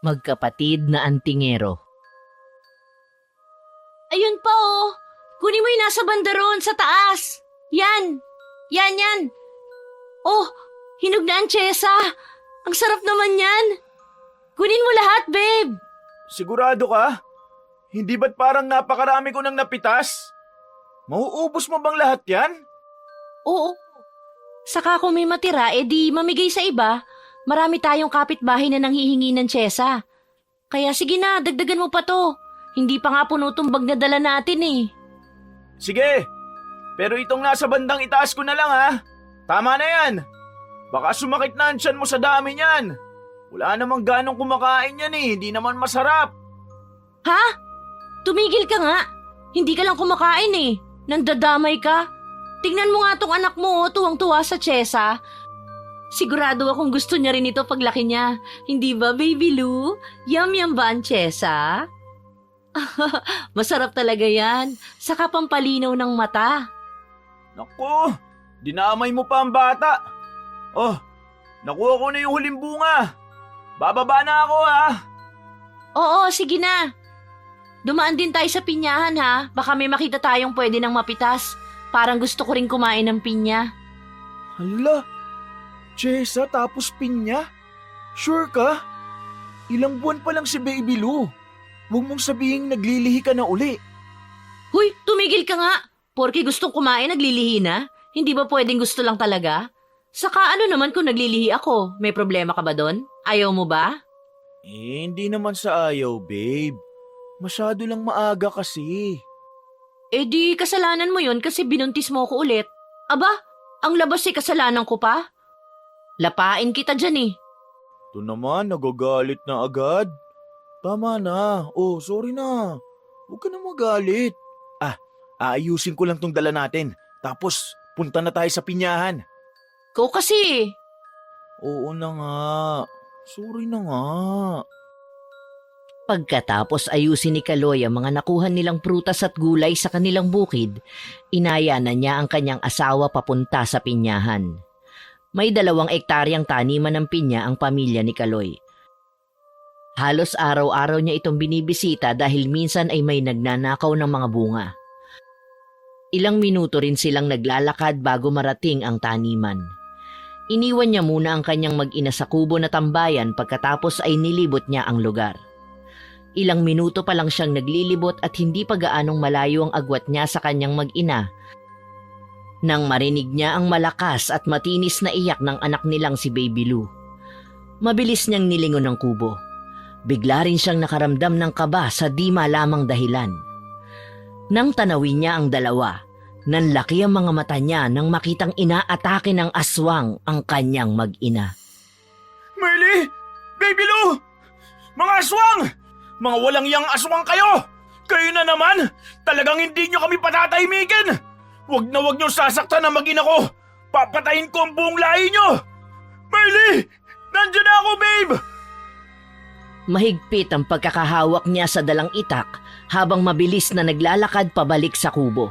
magkapatid na antingero. Ayun pa oh. Kunin mo yung nasa bandaron sa taas. Yan. Yan. Oh, hinog na ang tsyesa. Ang sarap naman yan. Kunin mo lahat, babe. Sigurado ka? Hindi ba't parang napakarami ko nang napitas? Mauubos mo bang lahat yan? Oo. Saka kung may matira, edi mamigay sa iba. Marami tayong kapitbahay na nanghihingi ng tsyesa. Kaya sige na, dagdagan mo pa to. Hindi pa nga puno tong bag na dala natin eh. Sige, pero itong nasa bandang itaas ko na lang ha. Tama na yan. Baka sumakit na ang tiyan mo sa dami niyan. Wala namang ganong kumakain yan eh, hindi naman masarap. Ha? Tumigil ka nga. Hindi ka lang kumakain eh. Nandadamay ka. Tingnan mo nga tong anak mo, tuwang-tuwa sa tsyesa. Sigurado akong gusto niya rin ito paglaki niya. Hindi ba, Baby Lou? Yum ba ang tsyesa? Masarap talaga yan. Saka pampalinaw ng mata. Naku, dinamay mo pa ang bata. Oh, nakuha ko na yung huling bunga. Bababa na ako ha. Oo, sige na. Dumaan din tayo sa pinyahan ha. Baka may makita tayong pwede nang mapitas. Parang gusto ko rin kumain ng pinya. Hala, Chesa tapos pinya? Sure ka? Ilang buwan pa lang si Baby Lou. Huwag mong sabihing naglilihi ka na uli. Huy, tumigil ka nga. Porke gustong kumain, naglilihi na. Hindi ba pwedeng gusto lang talaga? Saka ano naman kung naglilihi ako? May problema ka ba doon? Ayaw mo ba? Hindi naman sa ayaw, babe. Masyado lang maaga kasi. Eh di kasalanan mo yun kasi binuntis mo ko ulit. Aba, ang labas ay kasalanan ko pa? Lapain kita dyan eh. Ito naman, nagagalit na agad. Tama na. Oh, sorry na. Huwag ka na magalit. Aayusin ko lang tong dala natin. Tapos, punta na tayo sa pinyahan. Ikaw kasi. Oo na nga. Sorry na nga. Pagkatapos ayusin ni Kaloy ang mga nakuha nilang prutas at gulay sa kanilang bukid, inaya na niya ang kanyang asawa papunta sa pinyahan. May 2 ektaryang taniman ng pinya ang pamilya ni Kaloy. Halos araw-araw niya itong binibisita dahil minsan ay may nagnanakaw ng mga bunga. Ilang minuto rin silang naglalakad bago marating ang taniman. Iniwan niya muna ang kanyang mag-ina sa kubo na tambayan pagkatapos ay nilibot niya ang lugar. Ilang minuto pa lang siyang naglilibot at hindi pa gaanong malayo ang agwat niya sa kanyang mag-ina nang marinig niya ang malakas at matinis na iyak ng anak nilang si Baby Lou. Mabilis niyang nilingon ang kubo. Bigla rin siyang nakaramdam ng kaba sa di malamang dahilan. Nang tanawin niya ang dalawa, nanlaki ang mga mata niya nang makitang inaatake ng aswang ang kanyang mag-ina. Merly! Baby Lou! Mga aswang! Mga walang yang aswang kayo! Kayo na naman! Talagang hindi nyo kami patatahimikin! Huwag nyo sasaktan ang mag-ina ko! Papatayin ko ang buong lahi nyo! Merly! Nandiyan na ako, babe! Mahigpit ang pagkakahawak niya sa dalang itak habang mabilis na naglalakad pabalik sa kubo.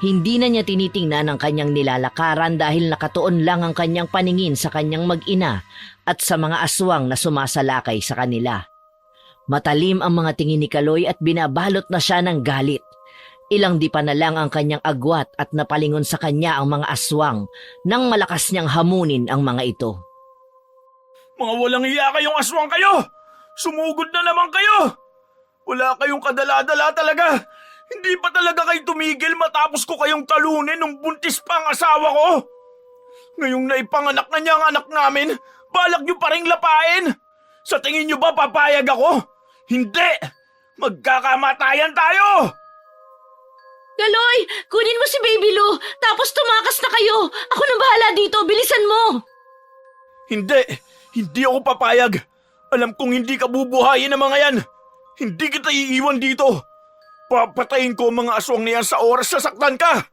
Hindi na niya tinitingnan ang kanyang nilalakaran dahil nakatuon lang ang kanyang paningin sa kanyang mag-ina at sa mga aswang na sumasalakay sa kanila. Matalim ang mga tingin ni Kaloy at binabalot na siya ng galit. Ilang dipa na lang ang kanyang agwat at napalingon sa kanya ang mga aswang nang malakas niyang hamunin ang mga ito. Mga walang hiya kayong aswang kayo! Sumugod na naman kayo! Wala kayong kadala-dala talaga! Hindi pa talaga kayo tumigil matapos ko kayong talunin nung buntis pa ang asawa ko! Ngayong naipanganak na niya ang anak namin, balak niyo pa ring lapain! Sa tingin niyo ba papayag ako? Hindi! Magkakamatayan tayo! Kaloy, kunin mo si Baby Lou, tapos tumakas na kayo. Ako nang bahala dito, bilisan mo. Hindi ako papayag. Alam kong hindi ka bubuhayin ng mga yan. Hindi kita iiwan dito. Papatayin ko ang mga aswang na yan sa oras na saktan ka.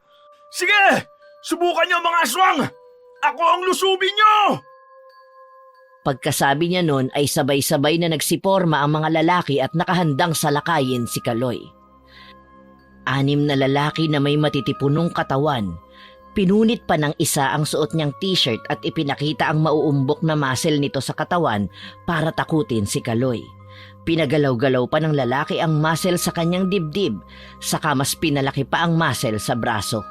Sige, subukan niyo mga aswang. Ako ang lusubin niyo. Pagkasabi niya nun ay sabay-sabay na nagsiporma ang mga lalaki at nakahandang salakayin si Kaloy. 6 na lalaki na may matitipunong katawan. Pinunit pa ng isa ang suot niyang t-shirt at ipinakita ang mauumbok na muscle nito sa katawan para takutin si Kaloy. Pinagalaw-galaw pa ng lalaki ang muscle sa kanyang dibdib, saka mas pinalaki pa ang muscle sa braso.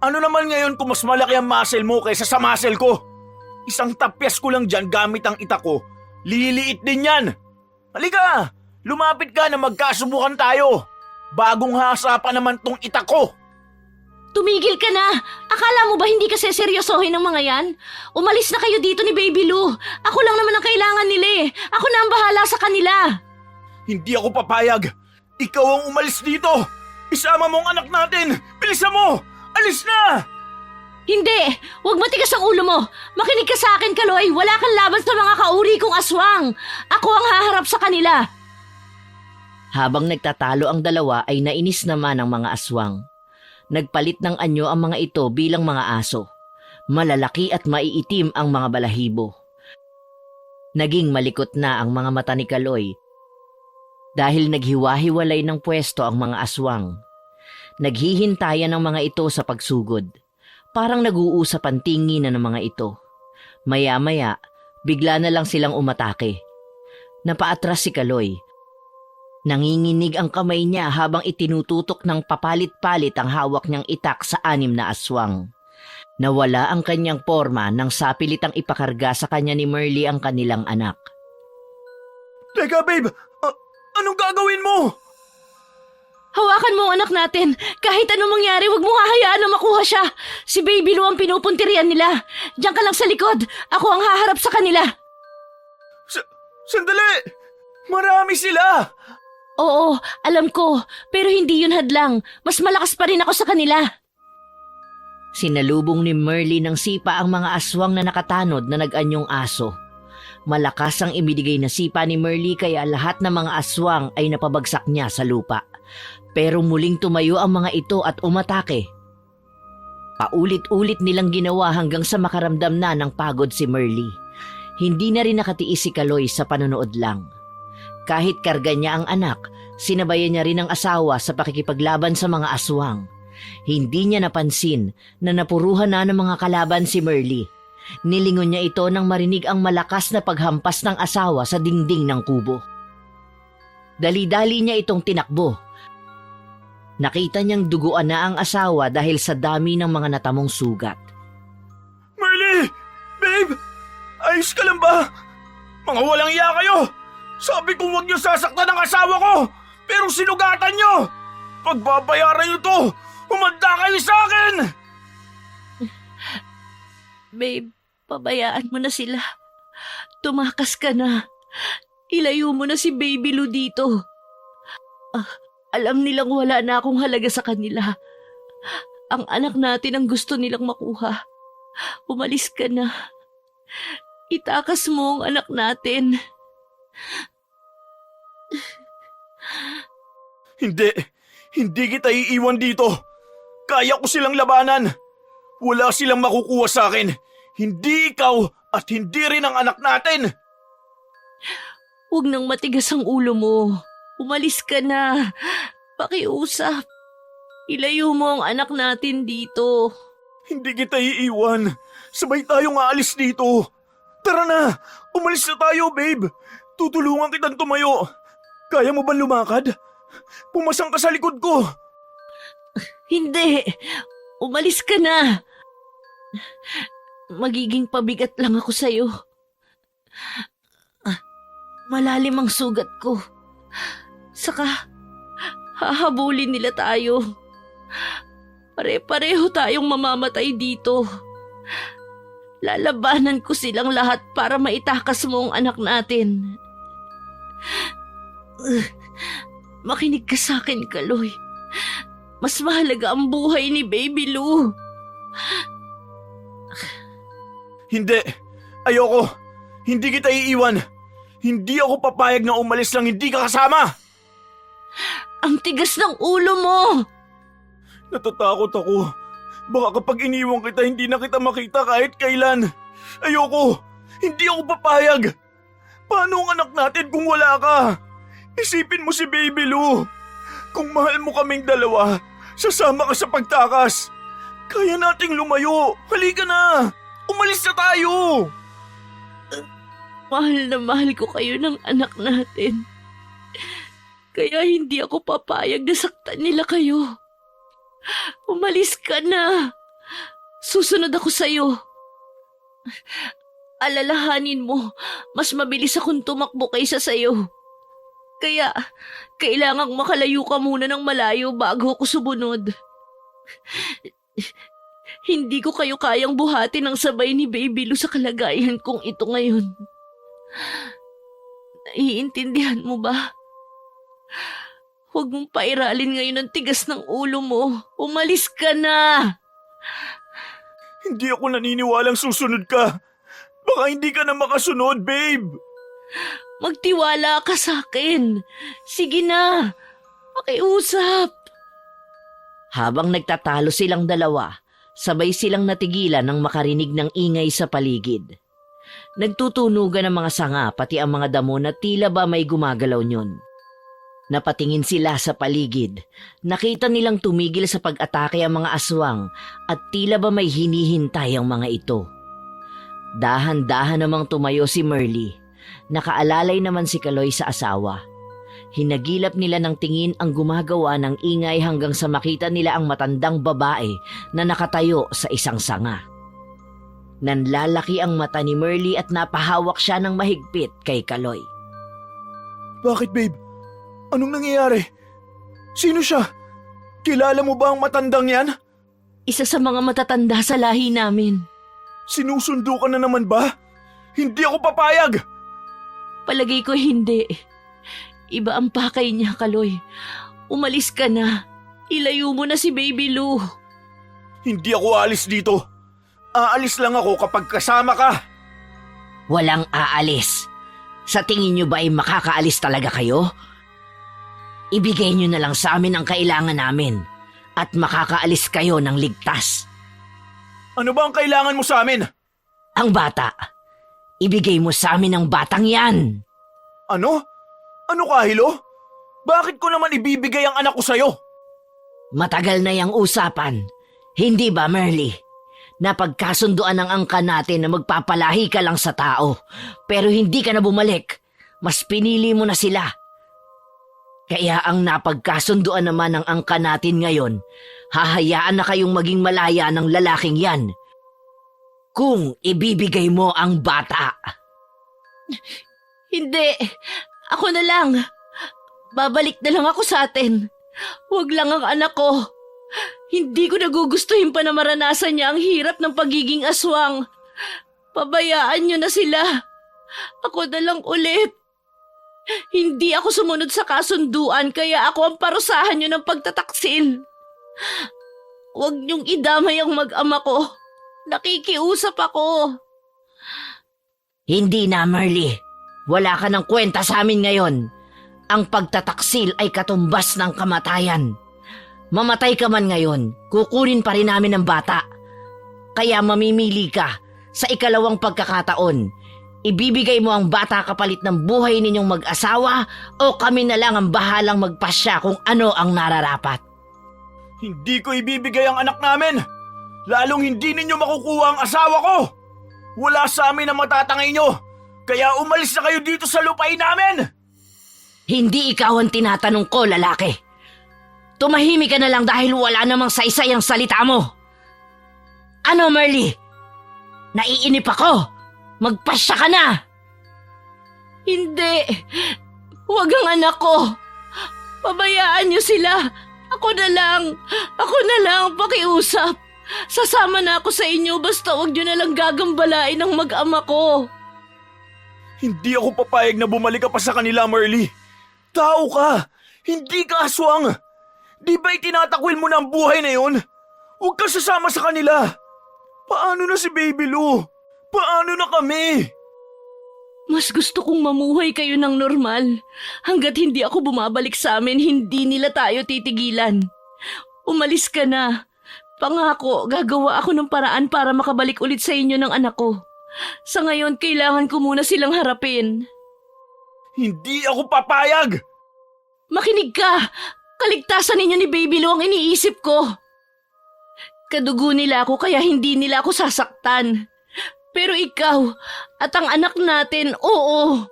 Ano naman ngayon kung mas malaki ang muscle mo kaysa sa muscle ko? Isang tapyas ko lang dyan gamit ang itak ko. Liliit din yan. Halika, lumapit ka na magkasubukan tayo. Bagong hasa pa naman tong itak ko. Tumigil ka na! Akala mo ba hindi ka seseryosohin ng mga yan? Umalis na kayo dito ni Baby Lou. Ako lang naman ang kailangan nila eh. Ako na ang bahala sa kanila. Hindi ako papayag. Ikaw ang umalis dito. Isama mo ang anak natin. Bilisan mo! Alis na! Hindi! Huwag matigas ang ulo mo! Makinig ka sa akin, Kaloy! Wala kang laban sa mga kauri kong aswang! Ako ang haharap sa kanila! Habang nagtatalo ang dalawa ay nainis naman ang mga aswang. Nagpalit ng anyo ang mga ito bilang mga aso. Malalaki at maiitim ang mga balahibo. Naging malikot na ang mga mata ni Kaloy dahil naghiwa-hiwalay ng pwesto ang mga aswang. Naghihintayan ang mga ito sa pagsugod. Parang nag-uusap ang tinginan ng mga ito. Maya-maya, bigla na lang silang umatake. Napaatras si Kaloy. Nanginginig ang kamay niya habang itinututok ng papalit-palit ang hawak niyang itak sa 6 na aswang. Nawala ang kanyang porma nang sapilitang ipakarga sa kanya ni Merly ang kanilang anak. Teka babe, anong gagawin mo? Hawakan mo ang anak natin. Kahit anong mangyari, huwag mo hahayaan na makuha siya. Si Baby Lou ang pinupuntirian nila. Diyan ka lang sa likod. Ako ang haharap sa kanila. Sandali! Marami sila! Oo, alam ko. Pero hindi yun hadlang. Mas malakas pa rin ako sa kanila. Sinalubong ni Merly ng sipa ang mga aswang na nakatanod na nag-anyong aso. Malakas ang ibinigay na sipa ni Merly kaya lahat ng mga aswang ay napabagsak niya sa lupa. Pero muling tumayo ang mga ito at umatake. Paulit-ulit nilang ginawa hanggang sa makaramdam na ng pagod si Merly. Hindi na rin nakatiis si Kaloy sa panonood lang. Kahit karga niya ang anak, sinabayan niya rin ang asawa sa pakikipaglaban sa mga aswang. Hindi niya napansin na napuruhan na ng mga kalaban si Merly. Nilingon niya ito nang marinig ang malakas na paghampas ng asawa sa dingding ng kubo. Dali-dali niya itong tinakbo. Nakita niyang duguan na ang asawa dahil sa dami ng mga natamong sugat. Merly! Babe! Ayos ka lang ba? Mga walang iya kayo! Sabi kong huwag niyo sasaktan ang asawa ko! Pero sinugatan niyo! Pagbabayaran niyo to! Humanda kayo sa akin! Babe, pabayaan mo na sila. Tumakas ka na. Ilayo mo na si Baby Lou dito. Alam nilang wala na akong halaga sa kanila. Ang anak natin ang gusto nilang makuha. Umalis ka na. Itakas mo ang anak natin. Hindi kita iiwan dito. Kaya ko silang labanan. Wala silang makukuha sa akin. Hindi ikaw at hindi rin ang anak natin. Huwag nang matigas ang ulo mo. Umalis ka na. Pakiusap. Ilayo mo ang anak natin dito. Hindi kita iiwan. Sabay tayong aalis dito. Tara na. Umalis na tayo, babe. Tutulungan kitang tumayo. Kaya mo ba lumakad? Pumasang ka sa likod ko. Hindi. Umalis ka na. Magiging pabigat lang ako sa'yo. Malalim ang sugat ko. Saka, hahabulin nila tayo. Pare-pareho tayong mamamatay dito. Lalabanan ko silang lahat para maitakas mo ang anak natin. Makinig ka sa akin, Kaloy. Mas mahalaga ang buhay ni Baby Lou. Hindi. Ayoko. Hindi kita iiwan. Hindi ako papayag na umalis lang hindi ka kasama. Ang tigas ng ulo mo. Natatakot ako. Baka kapag iniwan kita, hindi na kita makita kahit kailan. Ayoko. Hindi ako papayag. Paano ang anak natin kung wala ka? Isipin mo si Baby Lou. Kung mahal mo kaming dalawa, sasama ka sa pagtakas. Kaya nating lumayo. Halika na. Umalis na tayo. Mahal na mahal ko kayo ng anak natin. Kaya hindi ako papayag na saktan nila kayo. Umalis ka na. Susunod ako sa'yo. Alalahanin mo, mas mabilis akong tumakbo kaysa sa'yo. Kaya, kailangang makalayo ka muna ng malayo bago ako sumunod. Hindi ko kayo kayang buhati ng sabay ni Baby Lou sa kalagayan kong ito ngayon. Naiintindihan mo ba? Huwag mong pairalin ngayon ang tigas ng ulo mo. Umalis ka na! Hindi ako naniniwalang susunod ka. Baka hindi ka na makasunod, babe. Magtiwala ka sa akin. Sige na, makiusap. Habang nagtatalo silang dalawa, sabay silang natigilan nang makarinig ng ingay sa paligid. Nagtutunugan ang mga sanga pati ang mga damo na tila ba may gumagalaw nyon. Napatingin sila sa paligid. Nakita nilang tumigil sa pag-atake ang mga aswang at tila ba may hinihintay ang mga ito. Dahan-dahan namang tumayo si Merly. Nakaalalay naman si Kaloy sa asawa. Hinagilap nila ng tingin ang gumagawa ng ingay hanggang sa makita nila ang matandang babae na nakatayo sa isang sanga. Nanlalaki ang mata ni Merly at napahawak siya ng mahigpit kay Kaloy. Bakit, babe? Anong nangyayari? Sino siya? Kilala mo ba ang matandang yan? Isa sa mga matatanda sa lahi namin. Sinusundo ka na naman ba? Hindi ako papayag! Palagay ko hindi. Iba ang pakay niya, Kaloy. Umalis ka na. Ilayo mo na si Baby Lou. Hindi ako aalis dito. Aalis lang ako kapag kasama ka. Walang aalis. Sa tingin nyo ba ay makakaalis talaga kayo? Ibigay nyo na lang sa amin ang kailangan namin at makakaalis kayo ng ligtas. Ano ba ang kailangan mo sa amin? Ang bata. Ibigay mo sa amin ang batang yan. Ano? Ano Kahilo? Bakit ko naman ibibigay ang anak ko sa'yo? Matagal na yang usapan. Hindi ba, Merly? Napagkasunduan ng angka natin na magpapalahi ka lang sa tao. Pero hindi ka na bumalik. Mas pinili mo na sila. Kaya ang napagkasunduan naman ng angka natin ngayon, hahayaan na kayong maging malaya ng lalaking yan. Kung ibibigay mo ang bata. Hindi. Ako na lang. Babalik na lang ako sa atin. Huwag lang ang anak ko. Hindi ko nagugustuhin pa na maranasan niya ang hirap ng pagiging aswang. Pabayaan niyo na sila. Ako na lang ulit. Hindi ako sumunod sa kasunduan kaya ako ang parusahan niyo ng pagtataksil. Huwag niyong idamay ang mag-ama ko. Nakikiusap ako. Hindi na, Merly. Wala ka ng kwenta sa amin ngayon. Ang pagtataksil ay katumbas ng kamatayan. Mamatay ka man ngayon, kukunin pa rin namin ang bata. Kaya mamimili ka sa ikalawang pagkakataon. Ibibigay mo ang bata kapalit ng buhay ninyong mag-asawa o kami na lang ang bahalang magpasya kung ano ang nararapat. Hindi ko ibibigay ang anak namin. Lalong hindi ninyo makukuha ang asawa ko. Wala sa amin ang matatangay nyo. Kaya umalis na kayo dito sa lupain namin. Hindi ikaw ang tinatanong ko, lalaki. Tumahimik ka na lang dahil wala namang saysay ang salita mo. Ano, Merly? Naiinip ako. Magpasya ka na. Hindi. Huwag ang anak ko. Pabayaan niyo sila. Ako na lang, pakiusap. Sasama na ako sa inyo basta huwag niyo na lang gagambalain ang mag-ama ko. Hindi ako papayag na bumalik ka pa sa kanila, Merly. Tao ka. Hindi ka aswang. Di ba itinatakwil mo na ang buhay na yun? Huwag ka sasama sa kanila. Paano na si Baby Lou? Paano na kami? Mas gusto kong mamuhay kayo ng normal. Hanggat hindi ako bumabalik sa amin, hindi nila tayo titigilan. Umalis ka na. Pangako, gagawa ako ng paraan para makabalik ulit sa inyo ng anak ko. Sa ngayon, kailangan ko muna silang harapin. Hindi ako papayag! Makinig ka! Kaligtasan ninyo ni Baby Lou ang iniisip ko. Kadugo nila ako kaya hindi nila ako sasaktan. Pero ikaw at ang anak natin, oo.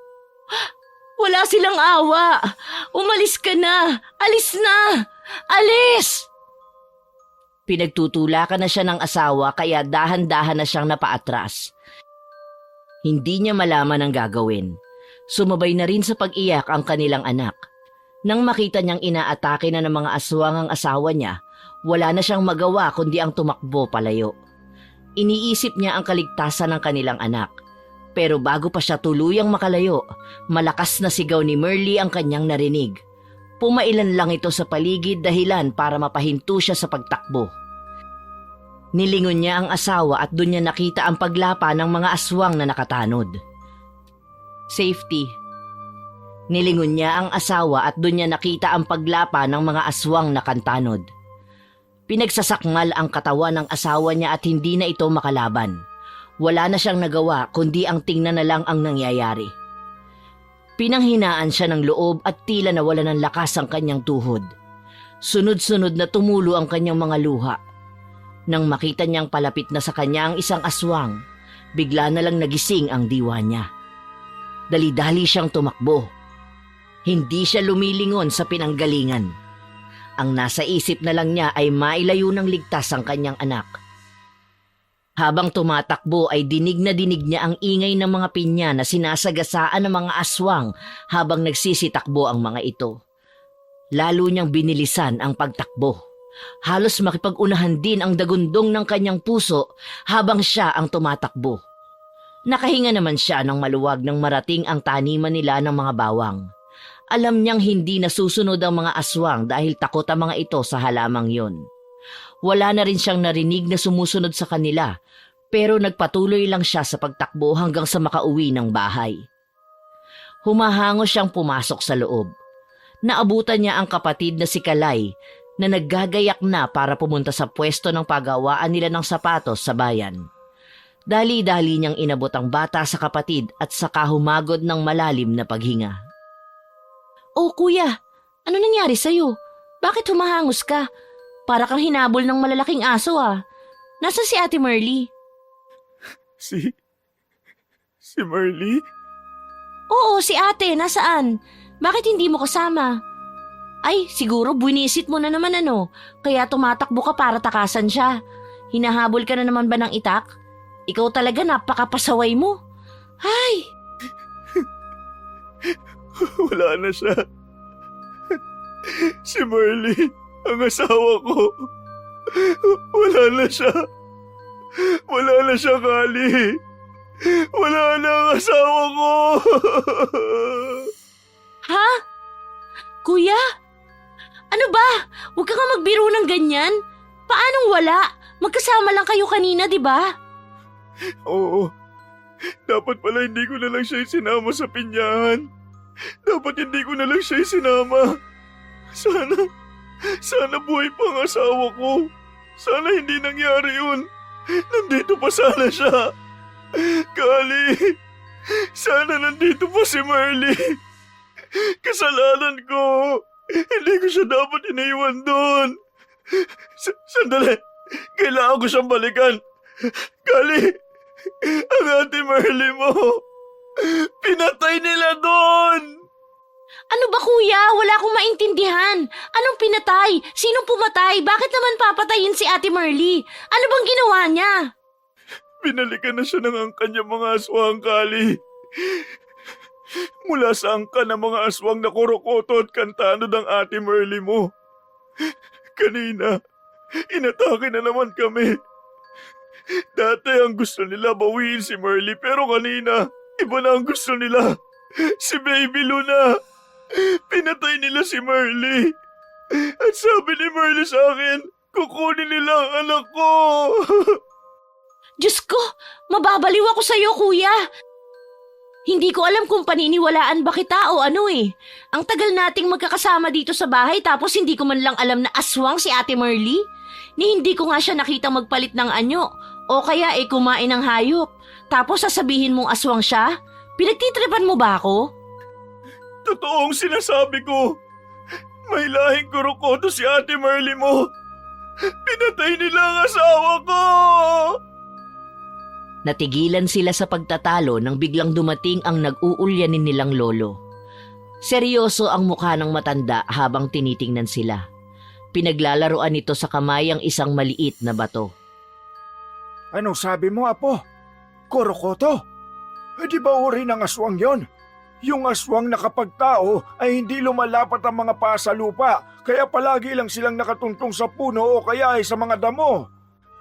Wala silang awa. Umalis ka na. Alis na. Alis! Pinagtutulakan na siya ng asawa kaya dahan-dahan na siyang napaatras. Hindi niya malaman ang gagawin. Sumabay na rin sa pag-iyak ang kanilang anak. Nang makita niyang inaatake na ng mga aswang ang asawa niya, wala na siyang magawa kundi ang tumakbo palayo. Iniisip niya ang kaligtasan ng kanilang anak. Pero bago pa siya tuluyang makalayo, malakas na sigaw ni Merly ang kanyang narinig. Pumailan lang ito sa paligid dahilan para mapahinto siya sa pagtakbo. Nilingon niya ang asawa at doon niya nakita ang paglapa ng mga aswang na nakatanod. Safety. Nilingon niya ang asawa at doon niya nakita ang paglapa ng mga aswang na kantanod. Pinagsasakmal ang katawan ng asawa niya at hindi na ito makalaban. Wala na siyang nagawa kundi ang tingnan na lang ang nangyayari. Pinanghinaan siya ng loob at tila nawala ng lakas ang kanyang tuhod. Sunod-sunod na tumulo ang kanyang mga luha. Nang makita niyang palapit na sa kanya ang isang aswang, bigla na lang nagising ang diwa niya. Dali-dali siyang tumakbo. Hindi siya lumilingon sa pinanggalingan. Ang nasa isip na lang niya ay mailayo ng ligtas ang kanyang anak. Habang tumatakbo ay dinig na dinig niya ang ingay ng mga pinya na sinasagasaan ng mga aswang habang nagsisitakbo ang mga ito. Lalo niyang binilisan ang pagtakbo. Halos makipag-unahan din ang dagundong ng kanyang puso habang siya ang tumatakbo. Nakahinga naman siya nang maluwag nang marating ang taniman nila ng mga bawang. Alam niyang hindi nasusunod ang mga aswang dahil takot ang mga ito sa halamang yon. Wala na rin siyang narinig na sumusunod sa kanila, pero nagpatuloy lang siya sa pagtakbo hanggang sa makauwi ng bahay. Humahango siyang pumasok sa loob. Naabutan niya ang kapatid na si Kalay na naggagayak na para pumunta sa pwesto ng pagawaan nila ng sapatos sa bayan. Dali-dali niyang inabot ang bata sa kapatid at saka humagod ng malalim na paghinga. Oh kuya, ano nangyari sa'yo? Bakit humahangos ka? Para kang hinabol ng malalaking aso ah. Nasaan si Ate Merly? Si Merly? Oo, si ate. Nasaan? Bakit hindi mo kasama? Ay, siguro buinisit mo na naman ano. Kaya tumatakbo ka para takasan siya. Hinahabol ka na naman ba ng itak? Ikaw talaga napakapasaway mo. Ay! Wala na siya. Si Merly, ang asawa ko. Wala na siya. Wala na siya, Kali. Wala na ang asawa ko. Ha? Kuya? Ano ba? Huwag ka nga magbiro ng ganyan. Paanong wala? Magkasama lang kayo kanina, di ba? Oo. Dapat pala hindi ko na lang siya isinama sa pinyahan. Dapat hindi ko na lang siya isinama. Sana buhay pa ang asawa ko. Sana hindi nangyari yun. Nandito pa sana siya. Kali, sana nandito pa si Merly. Kasalanan ko. Hindi ko siya dapat iniwan doon. Sandali. Kailangan ko siyang balikan. Kali, ang Ate Merly mo. Pinatay nila doon. Ano ba kuya? Wala akong maintindihan. Anong pinatay? Sinong pumatay? Bakit naman papatayin si Ate Merly? Ano bang ginawa niya? Binalikan na siya ng angkan niyang mga aswang, Kali. Mula sa angkan ng mga aswang na kurokoto at kantano ng Ate Merly mo. Kanina, inatake na naman kami. Dati ang gusto nila bawiin si Merly pero kanina, iba na ang gusto nila. Si Baby Luna. Pinatay nila si Merly. At sabi ni Merly sa akin, kukunin nila ang anak ko. Diyos ko, mababaliw ako sa'yo kuya. Hindi ko alam kung paniniwalaan ba kita o ano eh. Ang tagal nating magkakasama dito sa bahay tapos hindi ko man lang alam na aswang si Ate Merly. Ni hindi ko nga siya nakitang magpalit ng anyo o kaya kumain ng hayop. Tapos sasabihin mong aswang siya? Pinagtitripan mo ba ako? Totoong sinasabi ko. May lahing kurokoto si Ate Merly mo. Pinatay nila ang asawa ko. Natigilan sila sa pagtatalo nang biglang dumating ang nag-uulyanin nilang lolo. Seryoso ang mukha ng matanda habang tinitingnan sila. Pinaglalaroan nito sa kamay ang isang maliit na bato. Anong sabi mo, Apo? Korokoto? Di ba uri ng aswang yon? Yung aswang na kapag tao ay hindi lumalapat ang mga paa sa lupa, kaya palagi lang silang nakatuntong sa puno o kaya ay sa mga damo.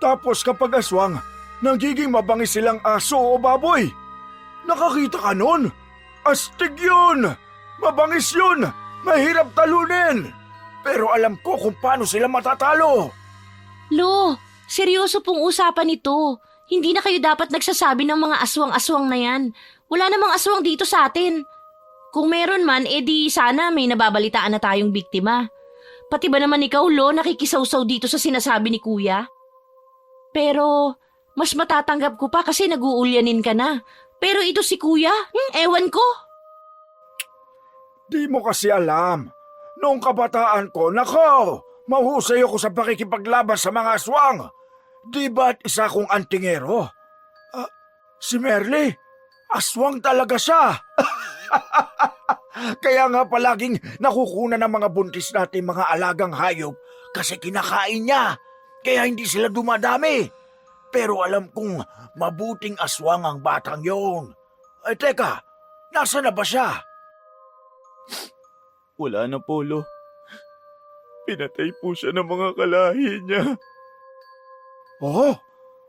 Tapos kapag aswang, nagiging mabangis silang aso o baboy. Nakakita ka nun? Astig yun! Mabangis yun! Mahirap talunin! Pero alam ko kung paano sila matatalo. Lo, seryoso pong usapan ito. Hindi na kayo dapat nagsasabi ng mga aswang-aswang na yan. Wala namang aswang dito sa atin. Kung meron man, edi sana may nababalitaan na tayong biktima. Pati ba naman ikaw, Lo, nakikisawsaw dito sa sinasabi ni Kuya? Pero mas matatanggap ko pa kasi nag-uulyanin ka na. Pero ito si Kuya, ewan ko. Di mo kasi alam. Noong kabataan ko, nako, mahusay ako sa pakikipaglaban sa mga aswang. Di ba't isa kong antingero? Si Merly, aswang talaga siya. Kaya nga palaging nakukunan ng mga buntis natin mga alagang hayop kasi kinakain niya. Kaya hindi sila dumadami. Pero alam kong mabuting aswang ang batang yon. Ay teka, nasa na ba siya? Wala na, Polo. Pinatay po siya ng mga kalahi niya. Oh,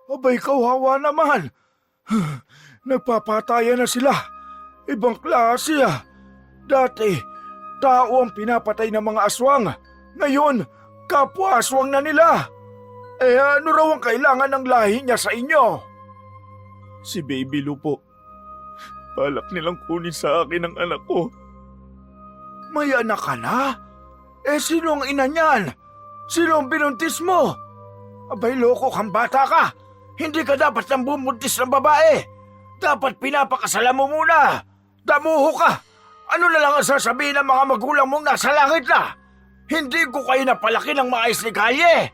abay kawawa naman. Nagpapatayan na sila. Ibang klase ah. Dati, tao ang pinapatay ng mga aswang. Ngayon, kapwa aswang na nila. Ano raw ang kailangan ng lahi niya sa inyo? Si Baby Lou po. Balak nilang kunin sa akin ang anak ko. May anak ka na? Sino ang ina niyan? Sino ang binuntis mo? Abay, loko kang bata ka. Hindi ka dapat nang bumuntis ng babae. Dapat pinapakasalan mo muna. Damuho ka. Ano na lang ang sasabihin ng mga magulang mong nasa langit na? Hindi ko kayo napalaki ng maayos ni Kalye.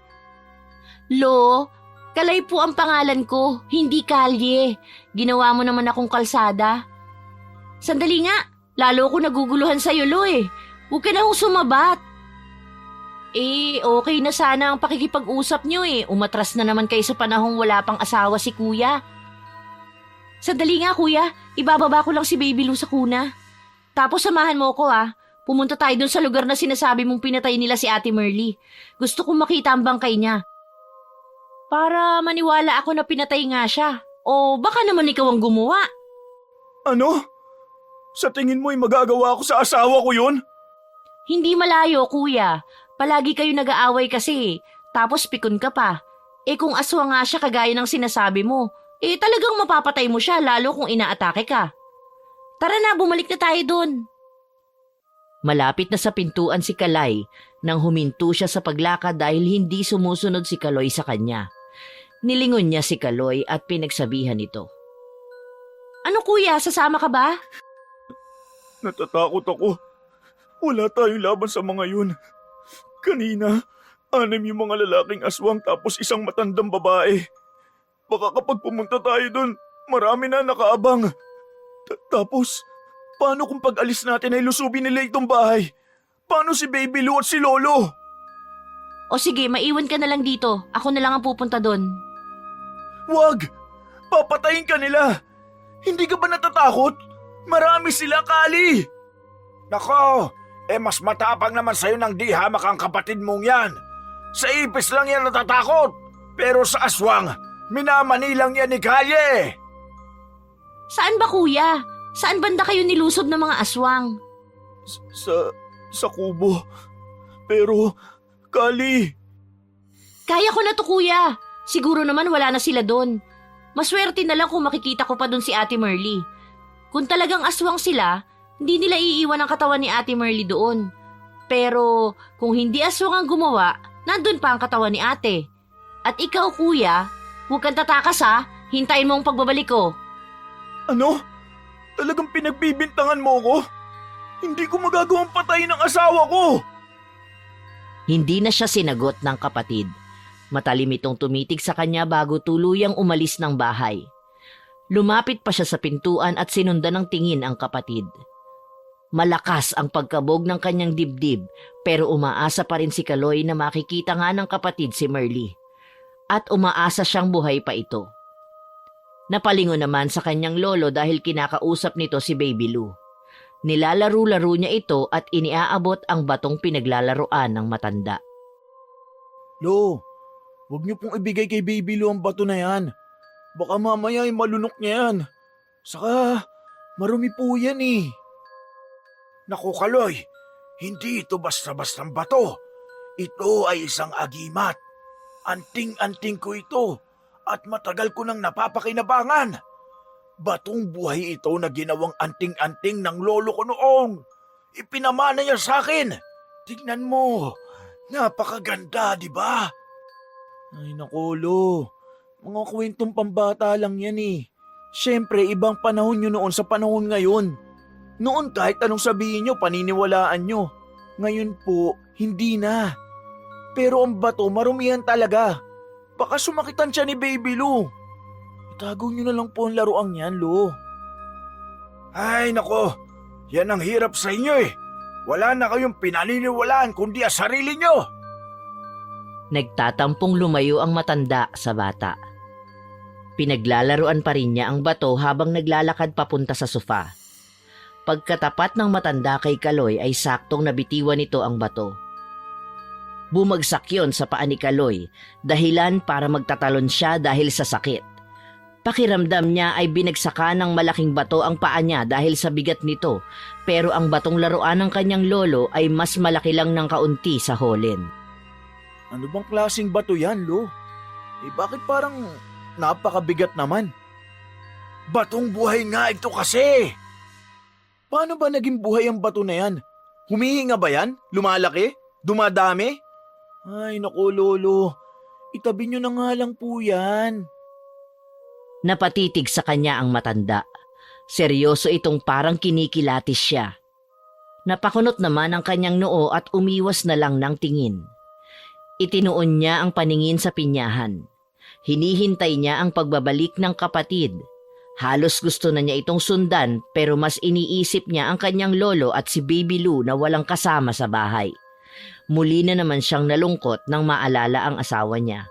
Lo, Kalay po ang pangalan ko, hindi Kalye. Ginawa mo naman akong kalsada. Sandali nga, lalo ko naguguluhan sa'yo, Lo eh. Huwag ka na hong sumabat. Okay na sana ang pakikipag-usap nyo eh. Umatras na naman kayo sa panahong wala pang asawa si Kuya. Sandali nga, Kuya. Ibababa ko lang si Baby Lou sa kuna. Tapos samahan mo ko ah. Pumunta tayo dun sa lugar na sinasabi mong pinatay nila si Ate Merly. Gusto kong makita ang bangkay niya. Para maniwala ako na pinatay nga siya. O baka naman ikaw ang gumawa. Ano? Sa tingin mo'y magagawa ko sa asawa ko yun? Hindi malayo, Kuya. Palagi kayo nag-aaway kasi. Tapos pikon ka pa. Kung aswang nga siya kagaya ng sinasabi mo, talagang mapapatay mo siya lalo kung inaatake ka. Tara na, bumalik na tayo dun. Malapit na sa pintuan si Kalay nang huminto siya sa paglakad dahil hindi sumusunod si Kaloy sa kanya. Nilingon niya si Kaloy at pinagsabihan ito. Ano Kuya, sasama ka ba? Natatakot ako. Wala tayong laban sa mga yun. Kanina, 6 yung mga lalaking aswang tapos isang matandang babae. Baka kapag pumunta tayo dun, marami na nakaabang. Tapos, paano kung pag-alis natin ay lusubin nila itong bahay? Paano si Baby Lou at si Lolo? O sige, maiwan ka na lang dito. Ako na lang ang pupunta dun. Wag! Papatayin ka nila! Hindi ka ba natatakot? Marami sila, Kali! Nako! Mas matapang naman sa'yo ng di hamak ang kapatid mong yan. Sa ipis lang yan natatakot. Pero sa aswang, minamani lang yan ni Kalye. Saan ba Kuya? Saan banda kayo nilusob ng mga aswang? Sa kubo. Pero, Kali... Kaya ko na to Kuya. Siguro naman wala na sila doon. Maswerte na lang kung makikita ko pa doon si Ate Merly. Kung talagang aswang sila, hindi nila iiwan ang katawan ni Ate Merly doon. Pero kung hindi aswang ang gumawa, nandun pa ang katawan ni Ate. At ikaw Kuya, huwag kang tatakas ha. Hintayin mo ang pagbabalik ko. Ano? Talagang pinagbibintangan mo ko? Hindi ko magagawang patayin ang asawa ko! Hindi na siya sinagot ng kapatid. Matalim itong tumitig sa kanya bago tuluyang umalis ng bahay. Lumapit pa siya sa pintuan at sinundan ng tingin ang kapatid. Malakas ang pagkabog ng kanyang dibdib pero umaasa pa rin si Kaloy na makikita nga ng kapatid si Merly. At umaasa siyang buhay pa ito. Napalingon naman sa kanyang lolo dahil kinakausap nito si Baby Lou. Nilalaro-laro niya ito at iniaabot ang batong pinaglalaroan ng matanda. Lo, huwag niyo pong ibigay kay Baby Lou ang bato na yan. Baka mamaya ay malunok niya yan. Saka, marumi po yan eh. Naku Kaloy, hindi ito basta-bastang bato. Ito ay isang agimat. Anting-anting ko ito at matagal ko nang napapakinabangan. Batong buhay ito na ginawang anting-anting ng lolo ko noong. Ipinamana niya sa akin. Tignan mo, napakaganda, di ba? Ay naku, Lo. Mga kwentong pambata lang yan eh. Siyempre, ibang panahon nyo noon sa panahon ngayon. Noon kahit anong sabihin nyo, paniniwalaan nyo. Ngayon po, hindi na. Pero ang bato, marumihan talaga. Baka sumakitan siya ni Baby Lou. Itago nyo na lang po ang laruang yan, Lo. Ay, nako. Yan ang hirap sa inyo eh. Wala na kayong pinaniniwalaan kundi ang sarili nyo. Nagtatampong lumayo ang matanda sa bata. Pinaglalaruan pa rin niya ang bato habang naglalakad papunta sa sofa. Pagkatapat ng matanda kay Kaloy ay saktong nabitiwan nito ang bato. Bumagsak yon sa paa ni Kaloy, dahilan para magtatalon siya dahil sa sakit. Pakiramdam niya ay binagsakan ng malaking bato ang paa niya dahil sa bigat nito, pero ang batong laruan ng kanyang lolo ay mas malaki lang ng kaunti sa holen. Ano bang klaseng bato yan, Lo? Bakit parang napakabigat naman? Batong buhay nga ito kasi! Paano ba naging buhay ang bato na yan? Humihinga ba yan? Lumalaki? Dumadami? Ay, naku, Lolo. Itabi nyo na nga lang po yan. Napatitig sa kanya ang matanda. Seryoso itong parang kinikilatis siya. Napakunot naman ang kanyang noo at umiwas na lang ng tingin. Itinuon niya ang paningin sa pinyahan. Hinihintay niya ang pagbabalik ng kapatid. Halos gusto na niya itong sundan pero mas iniisip niya ang kanyang lolo at si Baby Lou na walang kasama sa bahay. Muli na naman siyang nalungkot nang maalala ang asawa niya.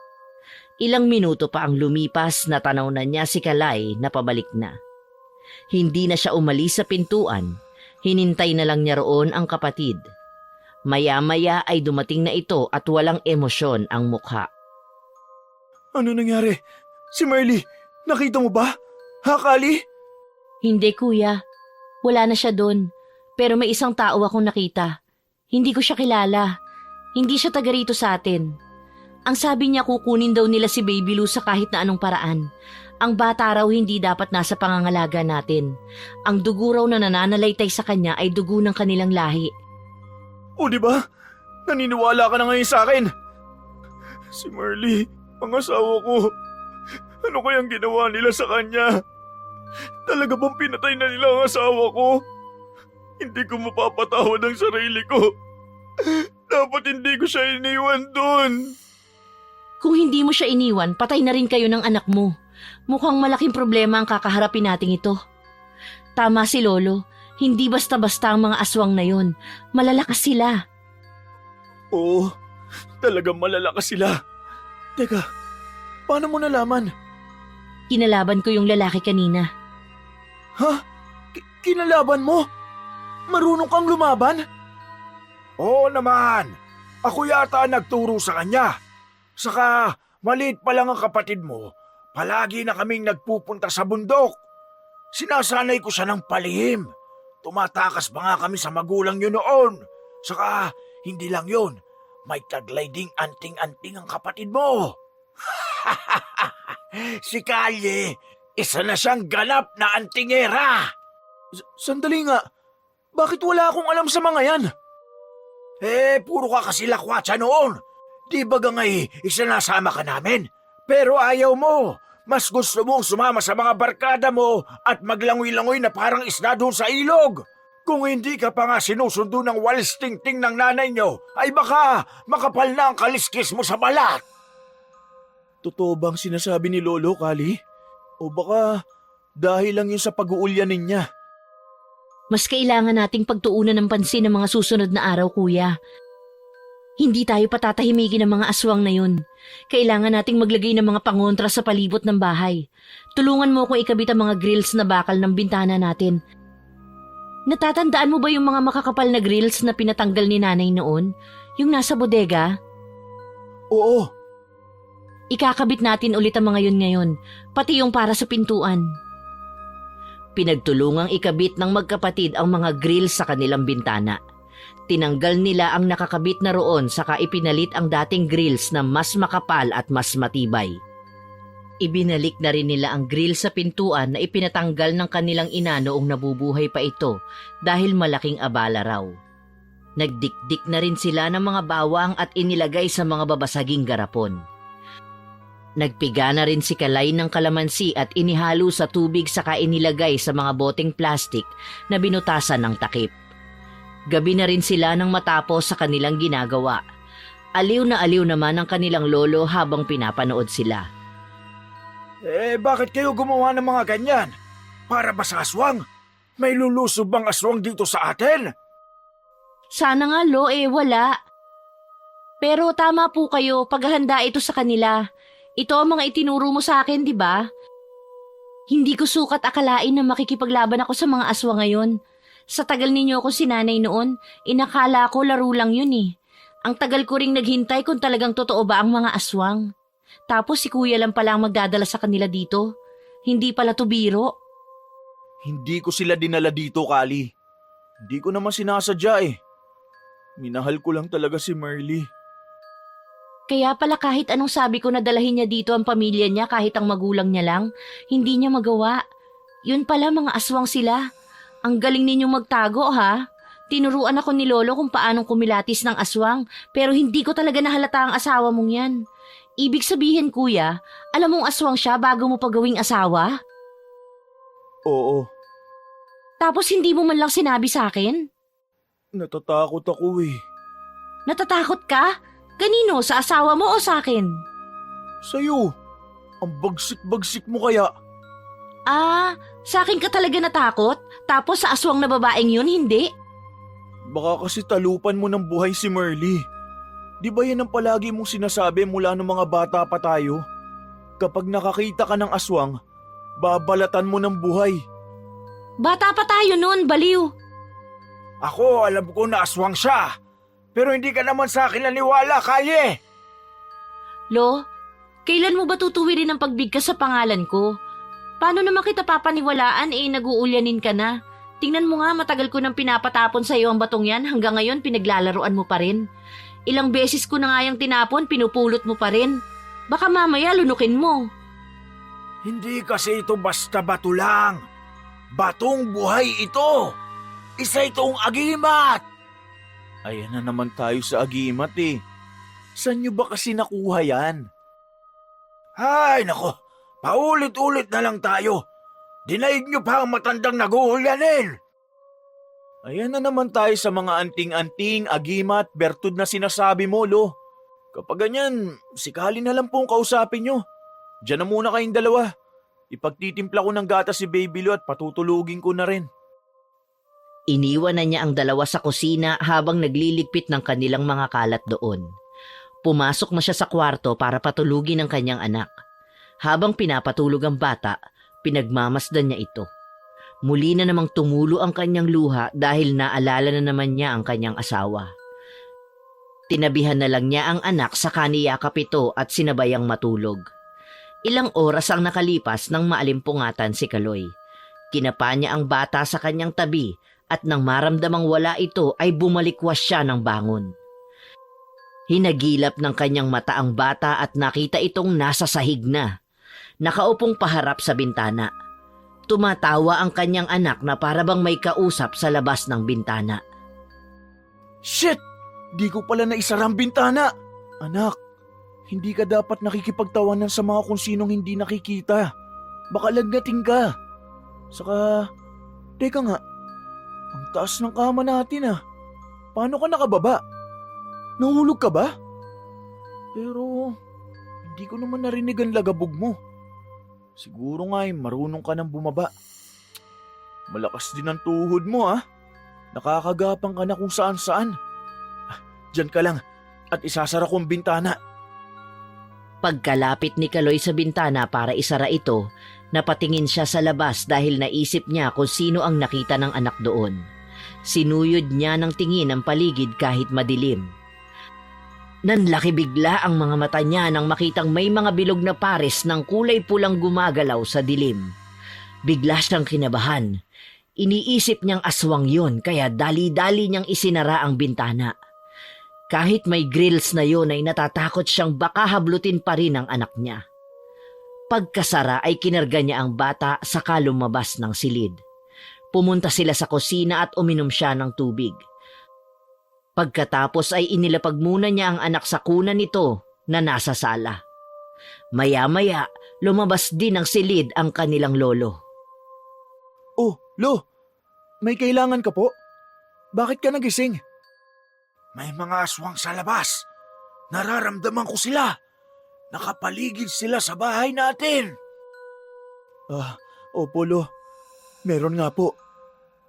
Ilang minuto pa ang lumipas na tanaw na niya si Kalay na pabalik na. Hindi na siya umalis sa pintuan, hinintay na lang niya roon ang kapatid. Maya-maya ay dumating na ito at walang emosyon ang mukha. Ano nangyari? Si Merly, nakita mo ba? Ha, Kali? Hindi kuya, wala na siya doon. Pero may isang tao akong nakita. Hindi ko siya kilala. Hindi siya taga rito sa atin. Ang sabi niya kukunin daw nila si Baby Lou sa kahit na anong paraan. Ang bata raw hindi dapat nasa pangangalaga natin. Ang dugo raw na nananalaytay sa kanya ay dugo ng kanilang lahi. O di ba? Naniniwala ka na ngayon sa akin. Si Merly, ang asawa ko. Ano kayang ginawa nila sa kanya? Talaga bang pinatay na nila ang asawa ko? Hindi ko mapapatawad ang sarili ko. Dapat hindi ko siya iniwan doon. Kung hindi mo siya iniwan, patay na rin kayo ng anak mo. Mukhang malaking problema ang kakaharapin nating ito. Tama si Lolo, hindi basta-basta ang mga aswang na yon. Malalakas sila. Oo, talagang malalakas sila. Teka, paano mo nalaman? Kinalaban ko yung lalaki kanina. Ha? Kinalaban mo? Marunong kang lumaban? Oo naman. Ako yata nagturo sa kanya. Saka, maliit pa lang ang kapatid mo. Palagi na kaming nagpupunta sa bundok. Sinasanay ko siya ng palihim. Tumatakas pa nga kami sa magulang yun noon. Saka, hindi lang yun. May taglay ding anting-anting ang kapatid mo. Si Kalye, isa na siyang ganap na antingera. Sandali nga, bakit wala akong alam sa mga yan? Puro ka kasi lakwatsa noon. Di ba ngay isinasama ka namin? Pero ayaw mo. Mas gusto mong sumama sa mga barkada mo at maglangoy-langoy na parang isda doon sa ilog. Kung hindi ka pa nga sinusundo ng walis ting-ting ng nanay nyo, ay baka makapal na ang kaliskis mo sa balat. Totoo bang sinasabi ni Lolo, Kali? O baka Dahil lang yun sa pag-uulyanin niya. Mas kailangan nating pagtuunan ng pansin ng mga susunod na araw, kuya. Hindi tayo patatahimikin ng mga aswang na yun. Kailangan nating maglagay ng mga pangontra sa palibot ng bahay. Tulungan mo akong ikabit ang mga grills na bakal ng bintana natin. Natatandaan mo ba yung mga makakapal na grills na pinatanggal ni nanay noon? Yung nasa bodega? Oo, Ikakabit natin ulit ang mga yun ngayon, pati yung para sa pintuan. Pinagtulungang ikabit ng magkapatid ang mga grill sa kanilang bintana. Tinanggal nila ang nakakabit na roon saka ipinalit ang dating grills na mas makapal at mas matibay. Ibinalik na rin nila ang grill sa pintuan na ipinatanggal ng kanilang ina noong nabubuhay pa ito dahil malaking abala raw. Nagdikdik na rin sila ng mga bawang at inilagay sa mga babasaging garapon. Nagpiga na rin si Kalay ng kalamansi at inihalo sa tubig saka inilagay sa mga boteng plastik na binutasan ng takip. Gabi na rin sila nang matapos sa kanilang ginagawa. Aliw na aliw naman ang kanilang lolo habang pinapanood sila. Bakit kayo gumawa ng mga ganyan? Para ba sa aswang? May lulusob bang aswang dito sa atin? Sana nga wala. Pero tama po kayo, paghahanda ito sa kanila. Ito ang mga itinuro mo sa akin, di ba? Hindi ko sukat akalain na makikipaglaban ako sa mga aswang ngayon. Sa tagal ninyo ako sinanay noon, inakala ko laro lang yun eh. Ang tagal ko ring naghintay kung talagang totoo ba ang mga aswang. Tapos si kuya lang pala ang magdadala sa kanila dito. Hindi pala to biro. Hindi ko sila dinala dito, Kali. Hindi ko naman sinasadya eh. Minahal ko lang talaga si Merly. Kaya pala kahit anong sabi ko na dalahin niya dito ang pamilya niya kahit ang magulang niya lang, hindi niya magawa. Yun pala mga aswang sila. Ang galing ninyong magtago ha. Tinuruan ako ni Lolo kung paanong kumilatis ng aswang pero hindi ko talaga nahalata ang asawa mong yan. Ibig sabihin kuya, alam mong aswang siya bago mo pagawing asawa? Oo, Tapos hindi mo man lang sinabi sa akin? natatakot ako eh. Natatakot ka? Kanino? Sa asawa mo o sa akin? Sa'yo, ang bagsik-bagsik mo kaya. Sa akin ka talaga natakot? Tapos sa aswang na babaeng yun, hindi? Baka kasi talupan mo ng buhay si Merly. Di ba yan ang palagi mong sinasabi mula nung mga bata pa tayo? Kapag nakakita ka ng aswang, babalatan mo ng buhay. Bata pa tayo noon, baliw. Ako, alam ko na aswang siya. Pero hindi ka naman sa akin naniwala, Kalye. Lo, kailan mo ba tutuwirin ang pagbigkas sa pangalan ko? Paano naman kita papaniwalaan nag-uulyanin ka na? Tingnan mo nga matagal ko nang pinapatapon sa iyo ang batong yan hanggang ngayon pinaglalaroan mo pa rin. Ilang beses ko na nga yung tinapon, pinupulot mo pa rin. Baka mamaya lunukin mo. Hindi kasi ito basta bato lang. Batong buhay ito. Isa itong agimat. Ayan na naman tayo sa agimat eh. Saan nyo ba kasi nakuha yan? Ay nako, paulit-ulit na lang tayo. Dinaig nyo pa ang matandang nag-uulyanin. Ayan na naman tayo sa mga anting-anting, agimat, bertud na sinasabi mo, Lo. Kapag ganyan, sikali na lang pong kausapin nyo. Diyan na muna kayong dalawa. Ipagtitimpla ko ng gata si Baby Lo at patutulugin ko na rin. Iniwan na niya ang dalawa sa kusina habang nagliligpit ng kanilang mga kalat doon. Pumasok na siya sa kwarto para patulugin ang kanyang anak. Habang pinapatulog ang bata, pinagmamasdan niya ito. Muli na namang tumulo ang kanyang luha dahil naalala na naman niya ang kanyang asawa. Tinabihan na lang niya ang anak sa kaniyakap ito at sinabayang matulog. Ilang oras ang nakalipas nang maalimpungatan si Kaloy. Kinapa niya ang bata sa kanyang tabi at nang maramdamang wala ito ay bumalikwas siya ng bangon. Hinagilap ng kanyang mata ang bata at nakita itong nasa sahig na. Nakaupong paharap sa bintana. Tumatawa ang kanyang anak na parabang may kausap sa labas ng bintana. Shit! Di ko pala naisara ang bintana. Anak, hindi ka dapat nakikipagtawanan sa mga kung sinong hindi nakikita. Baka lagnating ka. Saka, teka nga, ang taas ng kama natin ah. Paano ka nakababa? Nahulog ka ba? Pero, hindi ko naman narinig ang lagabog mo. Siguro nga marunong ka nang bumaba. Malakas din ang tuhod mo Nakakagapang ka na kung saan-saan. Diyan ka lang at isasara ko ang bintana. Pagkalapit ni Kaloy sa bintana para isara ito, napatingin siya sa labas dahil naisip niya kung sino ang nakita ng anak doon. Sinuyod niya ng tingin ang paligid kahit madilim. Nanlaki bigla ang mga mata niya nang makitang may mga bilog na pares ng kulay pulang gumagalaw sa dilim. Bigla siyang kinabahan. Iniisip niyang aswang yon kaya dali-dali niyang isinara ang bintana. Kahit may grills na yon ay natatakot siyang baka hablutin pa rin ang anak niya. Pagkasara ay kinarga niya ang bata saka lumabas ng silid. Pumunta sila sa kusina at uminom siya ng tubig. Pagkatapos ay inilapag muna niya ang anak sa kuna nito na nasa sala. Maya-maya, lumabas din ng silid ang kanilang lolo. Oh, Lo, may kailangan ka po? Bakit ka nagising? May mga aswang sa labas. Nararamdaman ko sila. Nakapaligid sila sa bahay natin. Opo, Lo. Meron nga po.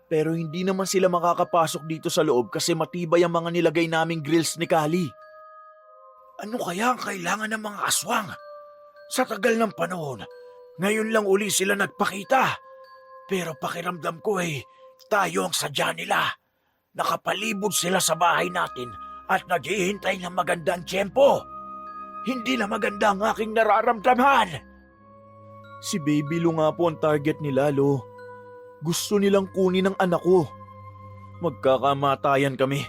Pero hindi naman sila makakapasok dito sa loob kasi matibay ang mga nilagay naming grills ni Kali. Ano kaya ang kailangan ng mga aswang? Sa tagal ng panahon, ngayon lang uli sila nagpakita. Pero pakiramdam ko tayo ang sadya nila. Nakapalibot sila sa bahay natin at naghihintay ng magandang tiyempo. Hindi na maganda ang aking nararamdaman. Si Baby Lu nga po ang target nila, Lo. Gusto nilang kunin ang anak ko. Magkakamatayan kami.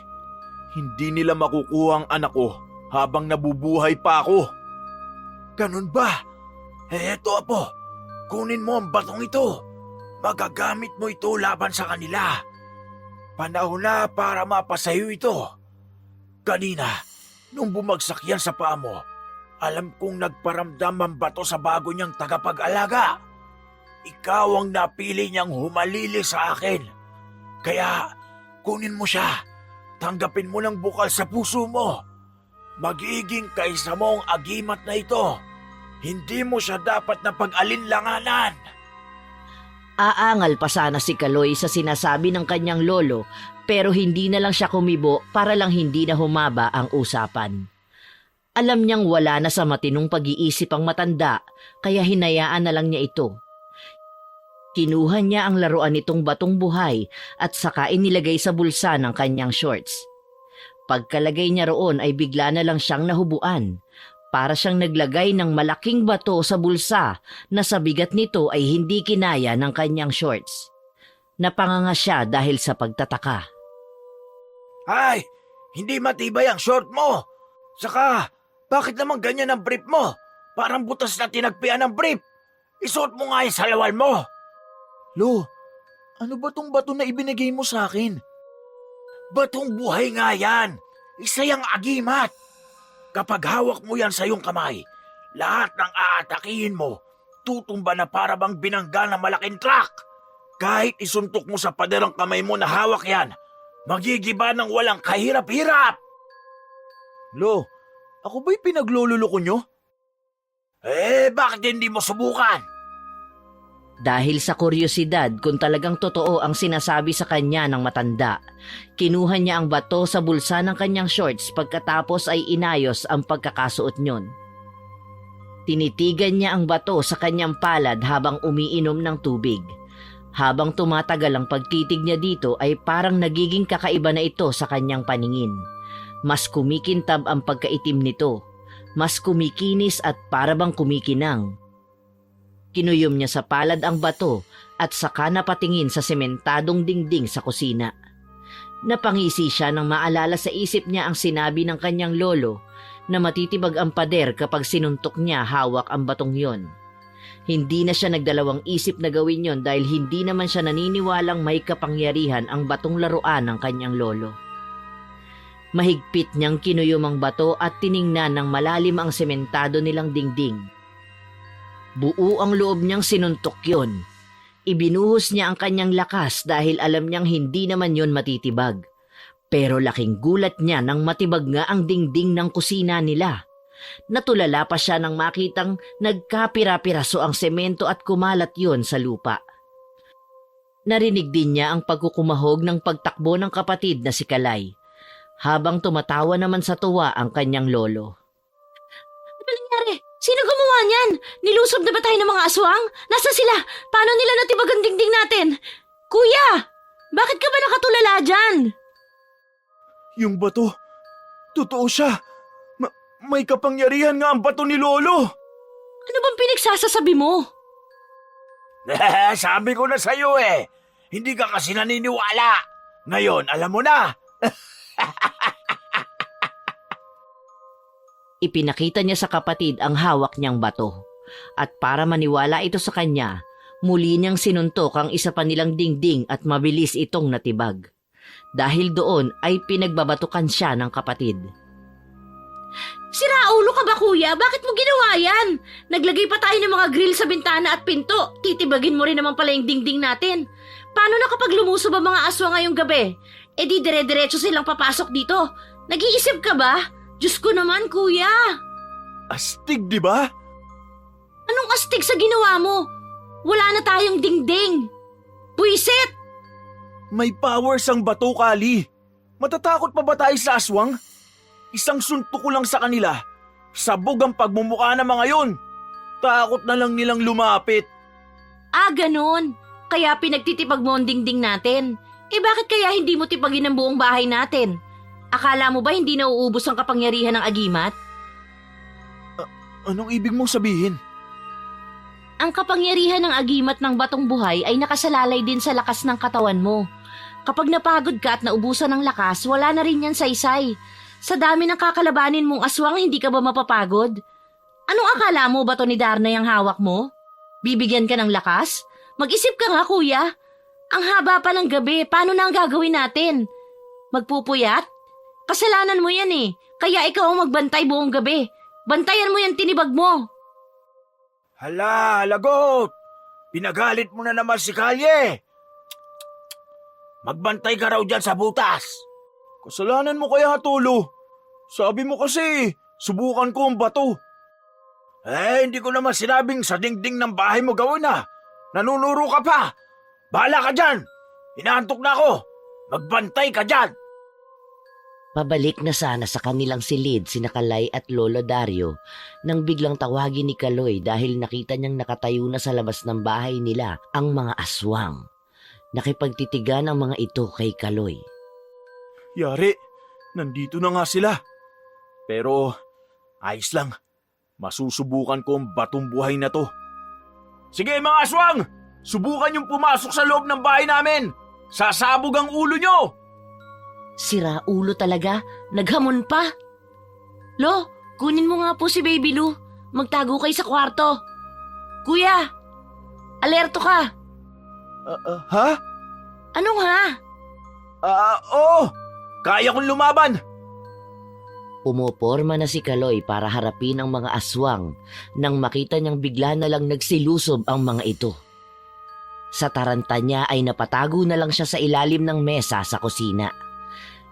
Hindi nila makukuha ang anak ko habang nabubuhay pa ako. Ganun ba? Eto Apo, kunin mo ang batong ito. Magagamit mo ito laban sa kanila. Panahon na para mapasayo ito. Kanina, nung bumagsak yan sa paa mo, alam kong nagparamdam ang bato sa bago niyang tagapag-alaga. Ikaw ang napili niyang humalili sa akin. Kaya, kunin mo siya. Tanggapin mo ng bukal sa puso mo. Magiging kaisa mo ang agimat na ito. Hindi mo siya dapat na pag-alinlanganan. Aangal pa sana si Kaloy sa sinasabi ng kanyang lolo pero hindi na lang siya kumibo para lang hindi na humaba ang usapan. Alam niyang wala na sa matinong pag-iisip ang matanda kaya hinayaan na lang niya ito. Kinuha niya ang laruan nitong batong buhay at saka inilagay sa bulsa ng kanyang shorts. Pagkalagay niya roon ay bigla na lang siyang nahubuan. Para siyang naglagay ng malaking bato sa bulsa na sa bigat nito ay hindi kinaya ng kanyang shorts. Napanganga siya dahil sa pagtataka. Ay, hindi matibay ang short mo. Saka, bakit naman ganyan ang brief mo? Parang butas na tinagpian ng brief. Isuot mo nga yung salawal mo. Lo, ano ba tong bato na ibinigay mo sa akin? Batong buhay nga yan. Isa yung agimat. Kapag hawak mo yan sa iyong kamay, lahat ng aatakihin mo, tutumba na para bang binangga ng malaking truck. Kahit isuntok mo sa paderang kamay mo na hawak yan, magigiba ng walang kahirap-hirap. Lo, ako ba'y pinaglululoko nyo? Bakit hindi mo subukan? Dahil sa kuryosidad kung talagang totoo ang sinasabi sa kanya ng matanda, kinuha niya ang bato sa bulsa ng kanyang shorts pagkatapos ay inayos ang pagkakasuot niyon. Tinitigan niya ang bato sa kanyang palad habang umiinom ng tubig. Habang tumatagal ang pagtitig niya dito ay parang nagiging kakaiba na ito sa kanyang paningin. Mas kumikintab ang pagkaitim nito, mas kumikinis at parabang kumikinang. Kinuyom niya sa palad ang bato at saka napatingin sa sementadong dingding sa kusina. Napangisi siya nang maalala sa isip niya ang sinabi ng kanyang lolo na matitibag ang pader kapag sinuntok niya hawak ang batong yon. Hindi na siya nagdalawang isip na gawin yon dahil hindi naman siya naniniwalang may kapangyarihan ang batong laruan ng kanyang lolo. Mahigpit niyang kinuyom ang bato at tiningnan ng malalim ang sementado nilang dingding. Buo ang loob niyang sinuntok yon. Ibinuhos niya ang kanyang lakas dahil alam niyang hindi naman yon matitibag. Pero laking gulat niya nang matibag nga ang dingding ng kusina nila. Natulala pa siya nang makitang nagkapira-piraso ang semento at kumalat yon sa lupa. Narinig din niya ang pagkukumahog ng pagtakbo ng kapatid na si Kalay, habang tumatawa naman sa tuwa ang kanyang lolo. Ano nangyari? Sino gumawa niyan? Nilusob na ba tayo ng mga aswang? Nasaan sila? Paano nila natibag ang dingding natin? Kuya! Bakit ka ba nakatulala dyan? Yung bato, totoo siya. May kapangyarihan nga ang bato ni Lolo. Ano bang pinagsasasabi mo? Sabi ko na sa'yo eh. Hindi ka kasi naniniwala. Ngayon, alam mo na. Ipinakita niya sa kapatid ang hawak niyang bato. At para maniwala ito sa kanya, muli niyang sinuntok ang isa pa nilang dingding at mabilis itong natibag. Dahil doon ay pinagbabatukan siya ng kapatid. Siraulo ka ba, kuya? Bakit mo ginawa yan? Naglagay pa tayo ng mga grill sa bintana at pinto. Titibagin mo rin naman pala yung dingding natin. Paano na kapag lumusob ang mga aswa ngayong gabi? E di dire-diretso silang papasok dito. Nag-iisip ka ba? Diyos ko naman, kuya. Astig, di ba? Anong astig sa ginawa mo? Wala na tayong dingding. Puisit! May powers ang bato, Kali. Matatakot pa ba tayo sa aswang? Isang suntok ko lang sa kanila. Sabog ang pagmumukha ng mga yon. Takot na lang nilang lumapit. Ah, ganun. Kaya pinagtitipag mo ang dingding natin. Eh bakit kaya hindi mo tipagin ang buong bahay natin? Akala mo ba hindi nauubos ang kapangyarihan ng agimat? Anong ibig mong sabihin? Ang kapangyarihan ng agimat ng batong buhay ay nakasalalay din sa lakas ng katawan mo. Kapag napagod ka at naubusan ng lakas, wala na rin yan saysay. Sa dami ng kakalabanin mong aswang, hindi ka ba mapapagod? Anong akala mo, bato ni Darna yung hawak mo? Bibigyan ka ng lakas? Mag-isip ka nga, kuya. Ang haba pa ng gabi, paano na ang gagawin natin? Magpupuyat? Kasalanan mo yan eh. Kaya ikaw ang magbantay buong gabi. Bantayan mo yan tinibag mo. Hala, lagot! Pinagalit mo na naman si Kalye. Magbantay ka raw dyan sa butas. Kasalanan mo kaya, Tolo. Sabi mo kasi, subukan ko ang bato. Eh, hindi ko naman sinabing sa dingding ng bahay mo gawin na. Nanunuro ka pa. Bahala ka dyan. Inaantok na ako. Magbantay ka dyan. Pabalik na sana sa kanilang silid sina Kalay at Lolo Dario nang biglang tawagin ni Kaloy dahil nakita niyang nakatayo na sa labas ng bahay nila ang mga aswang. Nakipagtitigan ang mga ito kay Kaloy. Yari, nandito na nga sila. Pero, ayos lang. Masusubukan ko ang batong buhay na to. Sige mga aswang! Subukan yung pumasok sa loob ng bahay namin! Sasabog ang ulo nyo! Sira ulo talaga, naghamon pa. Lo, kunin mo nga po si Baby Lou. Magtago kayo sa kwarto. Kuya, alerto ka. Ha? Anong ha? Oo! Kaya kong lumaban! Pumoporma na si Kaloy para harapin ang mga aswang nang makita niyang bigla na lang nagsilusob ang mga ito. Sa taranta niya ay napatago na lang siya sa ilalim ng mesa sa kusina.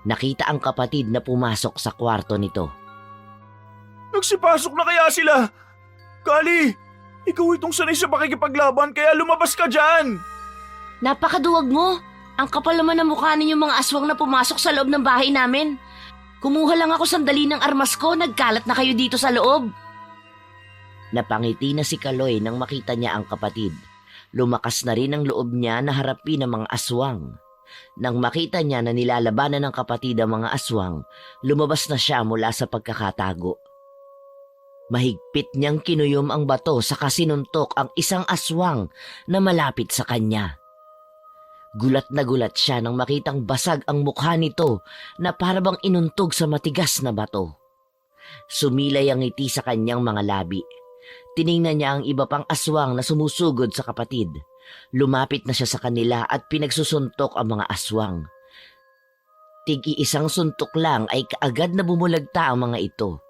Nakita ang kapatid na pumasok sa kwarto nito. Nagsipasok na kaya sila? Kali, ikaw itong sanay sa pakikipaglaban kaya lumabas ka dyan! Napakaduwag mo. Ang kapal naman ng mukha ninyong mga aswang na pumasok sa loob ng bahay namin. Kumuha lang ako sandali ng armas ko, nagkalat na kayo dito sa loob. Napangiti na si Kaloy nang makita niya ang kapatid. Lumakas na rin ang loob niya na harapin ang mga aswang. Nang makita niya na nilalabanan ng kapatid ang mga aswang, lumabas na siya mula sa pagkakatago. Mahigpit niyang kinuyom ang bato sa kasinuntok ang isang aswang na malapit sa kanya. Gulat na gulat siya nang makitang basag ang mukha nito na parabang inuntog sa matigas na bato. Sumilay ang ngiti sa kanyang mga labi. Tiningnan niya ang iba pang aswang na sumusugod sa kapatid. Lumapit na siya sa kanila at pinagsusuntok ang mga aswang. Tig-iisang suntok lang ay kaagad na bumulagta ang mga ito.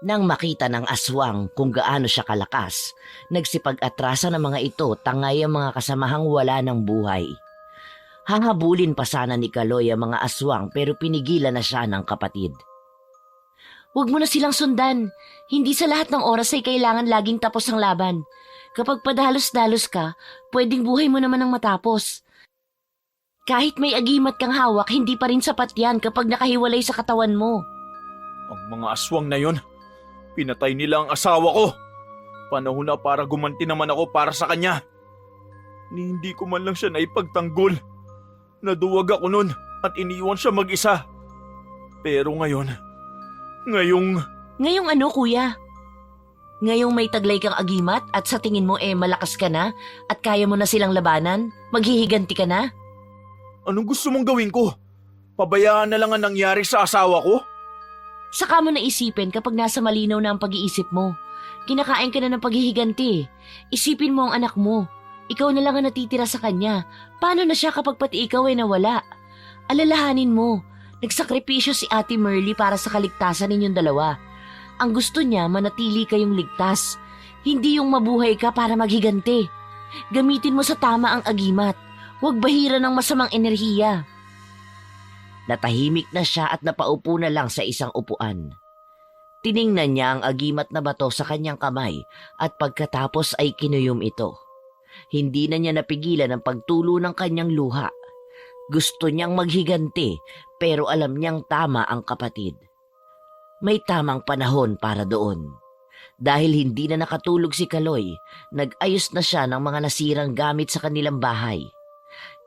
Nang makita ng aswang kung gaano siya kalakas, nagsipag-atrasan ng mga ito tangay ang mga kasamahang wala ng buhay. Hahabulin pa sana ni Kaloy ang mga aswang pero pinigilan na siya ng kapatid. Huwag mo na silang sundan. Hindi sa lahat ng oras ay kailangan laging tapos ang laban. Kapag padalos-dalos ka, pwedeng buhay mo naman ang matapos. Kahit may agimat kang hawak, hindi pa rin sapat yan kapag nakahiwalay sa katawan mo. Ang mga aswang na yon, pinatay nila ang asawa ko. Panahon na para gumanti naman ako para sa kanya. Ni hindi ko man lang siya naipagtanggol. Naduwag ako nun at iniwan siya mag-isa. Pero ngayong Ngayong ano, kuya? Ngayong may taglay kang agimat at sa tingin mo malakas ka na at kaya mo na silang labanan? Maghihiganti ka na? anong gusto mong gawin ko? Pabayaan na lang ang nangyari sa asawa ko? Saka mo naisipin kapag nasa malinaw na ang pag-iisip mo. Kinakain ka na ng paghihiganti. Isipin mo ang anak mo. Ikaw na lang ang natitira sa kanya. Paano na siya kapag pati ikaw ay nawala? Alalahanin mo, nagsakripisyo si Ate Merly para sa kaligtasan ninyong dalawa. Ang gusto niya, manatili kayong ligtas. Hindi yung mabuhay ka para maghiganti. Gamitin mo sa tama ang agimat. Huwag bahira ng masamang enerhiya. Natahimik na siya at napaupo na lang sa isang upuan. Tiningnan niya ang agimat na bato sa kanyang kamay at pagkatapos ay kinuyom ito. Hindi na niya napigilan ang pagtulo ng kanyang luha. Gusto niyang maghiganti pero alam niyang tama ang kapatid. May tamang panahon para doon. Dahil hindi na nakatulog si Kaloy, nag-ayos na siya ng mga nasirang gamit sa kanilang bahay.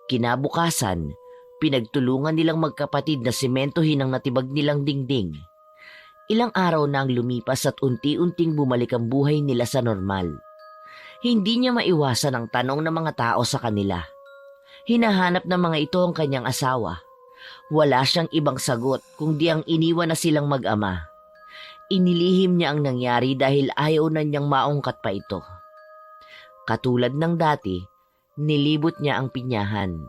Kinabukasan, pinagtulungan nilang magkapatid na sementohin ang natibag nilang dingding. Ilang araw na ang lumipas at unti-unting bumalik ang buhay nila sa normal. Hindi niya maiwasan ang tanong ng mga tao sa kanila. Hinahanap ng mga ito ang kanyang asawa. Wala siyang ibang sagot kundi ang iniwan na silang mag-ama. Inilihim niya ang nangyari dahil ayaw na niyang maungkat pa ito. Katulad ng dati, nilibot niya ang pinyahan.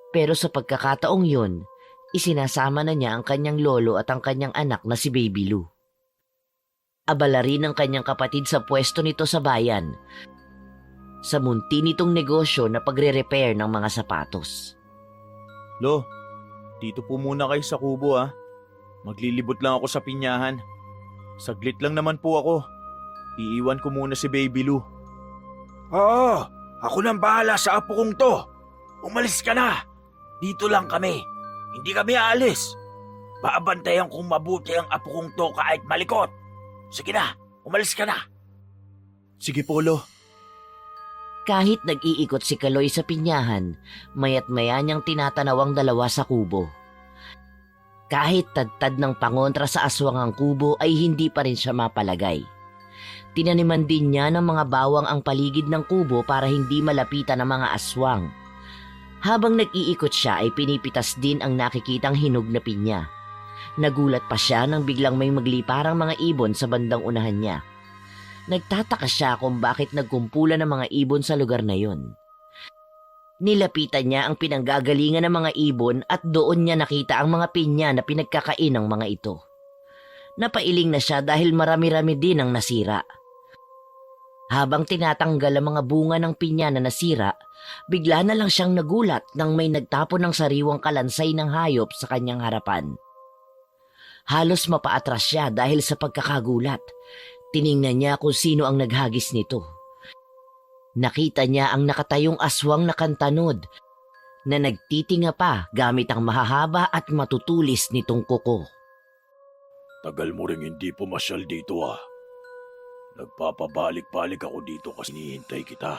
Pero sa pagkakataong yun, isinasama na niya ang kanyang lolo at ang kanyang anak na si Baby Lou. Abala rin ang kanyang kapatid sa pwesto nito sa bayan, sa munti nitong negosyo na pagre-repair ng mga sapatos. Lo, dito po muna kayo sa kubo ha. Maglilibot lang ako sa pinyahan. Saglit lang naman po ako. Iiwan ko muna si Baby Lou. Oo, ako nang bahala sa apo kong to. Umalis ka na. Dito lang kami. Hindi kami aalis. Baabantayan kong mabuti ang apo kong to kahit malikot. Sige na, umalis ka na. Sige po, Lo. Kahit nag-iikot si Kaloy sa pinyahan, mayat maya niyang tinatanaw ang dalawa sa kubo. Kahit tadtad ng pangontra sa aswang ang kubo ay hindi pa rin siya mapalagay. Tinaniman din niya ng mga bawang ang paligid ng kubo para hindi malapitan ng mga aswang. Habang nag-iikot siya ay pinipitas din ang nakikitang hinog na pinya. Nagulat pa siya nang biglang may magliparang mga ibon sa bandang unahan niya. Nagtataka siya kung bakit nagkumpulan ng mga ibon sa lugar na yun. Nilapitan niya ang pinanggagalingan ng mga ibon at doon niya nakita ang mga pinya na pinagkakain ng mga ito. Napailing na siya dahil marami-rami din ang nasira. Habang tinatanggal ang mga bunga ng pinya na nasira, bigla na lang siyang nagulat nang may nagtapon ng sariwang kalansay ng hayop sa kanyang harapan. Halos mapaatras siya dahil sa pagkakagulat. Tiningnan niya kung sino ang naghagis nito. Nakita niya ang nakatayong aswang na kantanod na nagtitinga pa gamit ang mahahaba at matutulis nitong kuko. Tagal mo ring hindi pumasyal dito ah. Nagpapabalik-balik ako dito kasi hinihintay kita.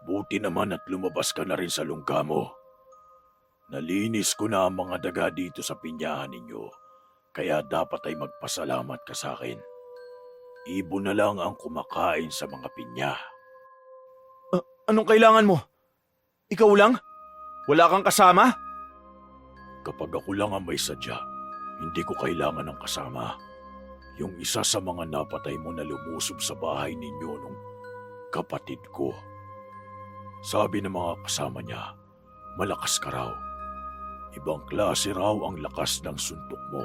Buti naman at lumabas ka na rin sa lungga mo. Nalinis ko na ang mga daga dito sa pinyahan ninyo, kaya dapat ay magpasalamat ka sa akin. Ibon na lang ang kumakain sa mga pinya. Anong kailangan mo? Ikaw lang? Wala kang kasama? Kapag ako lang ang may sadya, hindi ko kailangan ng kasama. Yung isa sa mga napatay mo na lumusob sa bahay ninyo nung kapatid ko. Sabi ng mga kasama niya, malakas ka raw. Ibang klase raw ang lakas ng suntok mo.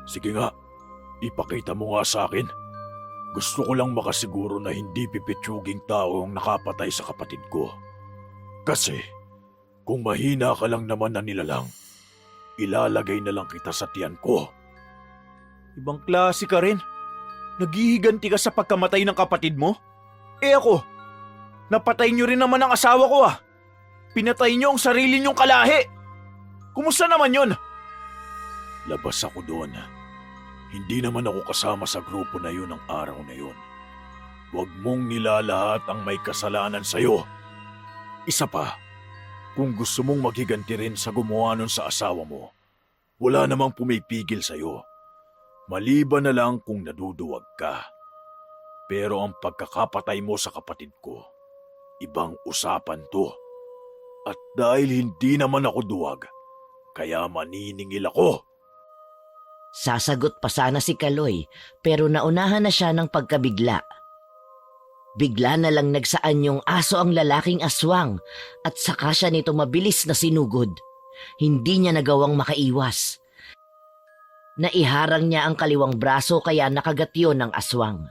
Sige nga, ipakita mo nga sa akin. Gusto ko lang makasiguro na hindi pipitsuging tao ang nakapatay sa kapatid ko. Kasi, kung mahina ka lang naman na nilalang, ilalagay na lang kita sa tiyan ko. Ibang klase ka rin. Naghihiganti ka sa pagkamatay ng kapatid mo? Ako, napatay niyo rin naman ang asawa ko ah. Pinatay niyo ang sarili niyong kalahi. Kumusta naman yun? Labas ako doon. Hindi naman ako kasama sa grupo na yun ang araw na yun. Huwag mong nilalahat ang may kasalanan sa'yo. Isa pa, kung gusto mong maghiganti rin sa gumawa nun sa asawa mo, wala namang pumipigil sa'yo. Maliban na lang kung naduduwag ka. Pero ang pagkakapatay mo sa kapatid ko, ibang usapan to. At dahil hindi naman ako duwag, kaya maniningil ako. Sasagot pa sana si Kaloy pero naunahan na siya ng pagkabigla. Bigla na lang nagsaan yung aso ang lalaking aswang at saka siya nito mabilis na sinugod. Hindi niya nagawang makaiwas. Naiharang niya ang kaliwang braso kaya nakagat yun ng aswang.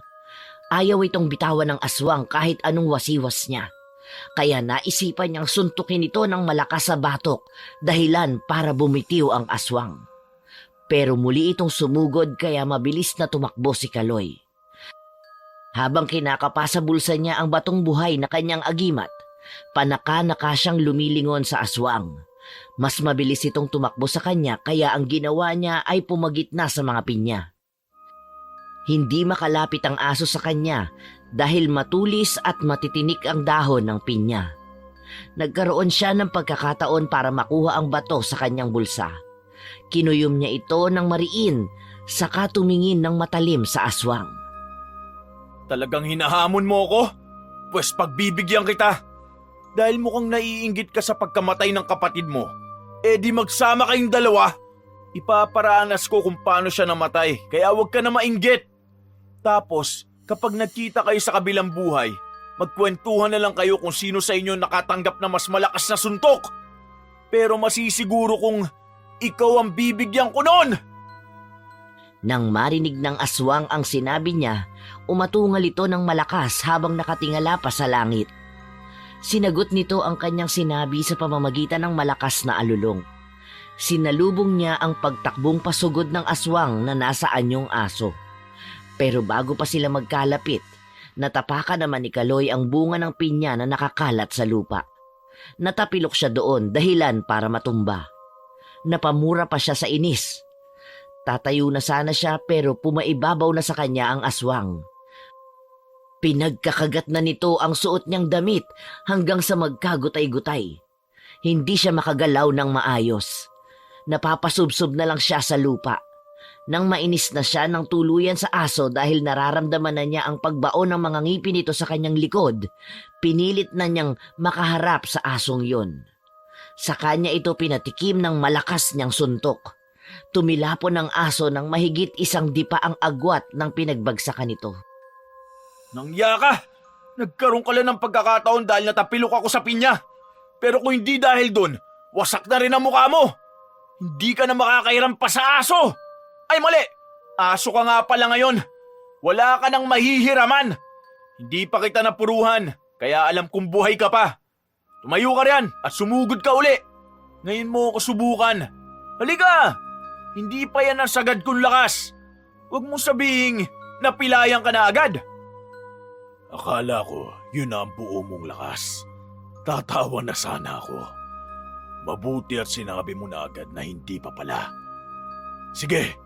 Ayaw itong bitawan ng aswang kahit anong wasiwas niya. Kaya naisipan niyang suntukin ito ng malakas sa batok, dahilan para bumitiw ang aswang. Pero muli itong sumugod kaya mabilis na tumakbo si Kaloy. Habang kinakapa sa bulsa niya ang batong buhay na kanyang agimat, panaka-naka siyang lumilingon sa aswang. Mas mabilis itong tumakbo sa kanya kaya ang ginawa niya ay pumagit na sa mga pinya. Hindi makalapit ang aso sa kanya dahil matulis at matitinik ang dahon ng pinya. Nagkaroon siya ng pagkakataon para makuha ang bato sa kanyang bulsa. Kinuyom niya ito ng mariin, saka tumingin ng matalim sa aswang. Talagang hinahamon mo ako? Pwes pagbibigyan kita. Dahil mukhang naiinggit ka sa pagkamatay ng kapatid mo, di magsama kayong dalawa. Ipaparanas ko kung paano siya namatay, kaya huwag ka na mainggit. Tapos, kapag nagkita kayo sa kabilang buhay, magkwentuhan na lang kayo kung sino sa inyo nakatanggap na mas malakas na suntok. Pero masisiguro kung ikaw ang bibigyan ko noon. Nang marinig ng aswang ang sinabi niya, umatungal ito ng malakas habang nakatingala pa sa langit. Sinagot nito ang kanyang sinabi sa pamamagitan ng malakas na alulong. Sinalubong niya ang pagtakbong pasugod ng aswang na nasa anyong aso. Pero bago pa sila magkalapit, natapakan naman ni Kaloy ang bunga ng pinya na nakakalat sa lupa. Natapilok siya doon dahilan para matumba. Napamura pa siya sa inis. Tatayo na sana siya pero pumaibabaw na sa kanya ang aswang. Pinagkakagat na nito ang suot niyang damit hanggang sa magkagutay-gutay. Hindi siya makagalaw ng maayos. Napapasubsob na lang siya sa lupa. Nang mainis na siya ng tuluyan sa aso dahil nararamdaman na niya ang pagbaon ng mga ngipin nito sa kanyang likod, pinilit na niyang makaharap sa asong yun. Sa kanya ito pinatikim ng malakas niyang suntok. Tumilapon ng aso ng mahigit 1 dipa ang agwat ng pinagbagsakan nito. Nangya ka! Nagkaroon ka lang ng pagkakataon dahil natapilok ako sa pinya. Pero kung hindi dahil dun, wasak na rin ang mukha mo. Hindi ka na makakairam pa sa aso. Ay mali! Aso ka nga pala ngayon. Wala ka nang mahihiraman. Hindi pa kita napuruhan, kaya alam kong buhay ka pa. Tumayo ka riyan at sumugod ka uli. Ngayon mo ako subukan. Halika! Hindi pa yan ang sagad kong lakas. Huwag mong sabihing napilayan ka na agad. Akala ko yun na ang buo mong lakas. Tatawa na sana ako. Mabuti at sinabi mo na agad na hindi pa pala. Sige,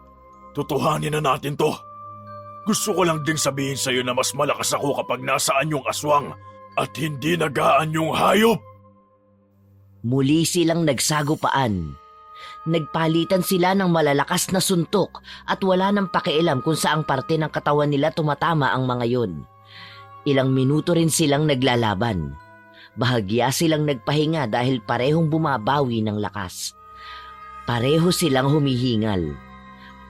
tutuhanin na natin to. Gusto ko lang din sabihin sa'yo na mas malakas ako kapag nasaan yung aswang at hindi nagaan yung hayop. Muli silang nagsagupaan. Nagpalitan sila ng malalakas na suntok at wala nang pakialam kung saang parte ng katawan nila tumatama ang mga yun. Ilang minuto rin silang naglalaban. Bahagya silang nagpahinga dahil parehong bumabawi ng lakas. Pareho silang humihingal.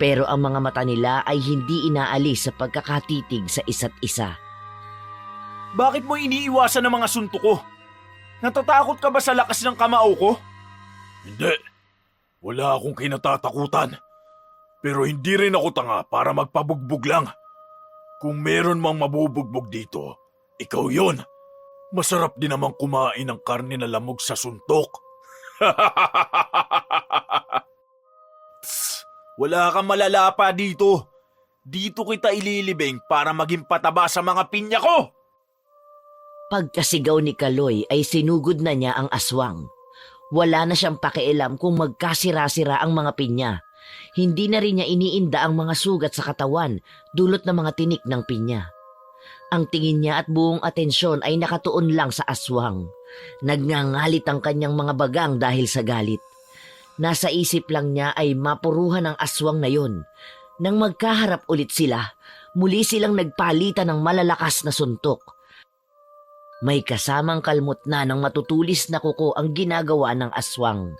Pero ang mga mata nila ay hindi inaalis sa pagkakatitig sa isa't isa. Bakit mo iniiwasan ang mga suntok ko? Natatakot ka ba sa lakas ng kamao ko? Hindi. Wala akong kinatatakutan. Pero hindi rin ako tanga para magpabugbog lang. Kung meron mang mabubugbog dito, ikaw yon. Masarap din namang kumain ng karne na lamog sa suntok. Psst, wala kang malala pa dito. Dito kita ililibing para maging pataba sa mga pinya ko. Pagkasigaw ni Kaloy ay sinugod na niya ang aswang. Wala na siyang pakialam kung magkasira-sira ang mga pinya. Hindi na rin niya iniinda ang mga sugat sa katawan dulot ng mga tinik ng pinya. Ang tingin niya at buong atensyon ay nakatuon lang sa aswang. Nagngangalit ang kanyang mga bagang dahil sa galit. Nasa isip lang niya ay mapuruhan ang aswang na yon. Nang magkaharap ulit sila, muli silang nagpalitan ng malalakas na suntok. May kasamang kalmot na ng matutulis na kuko ang ginagawa ng aswang.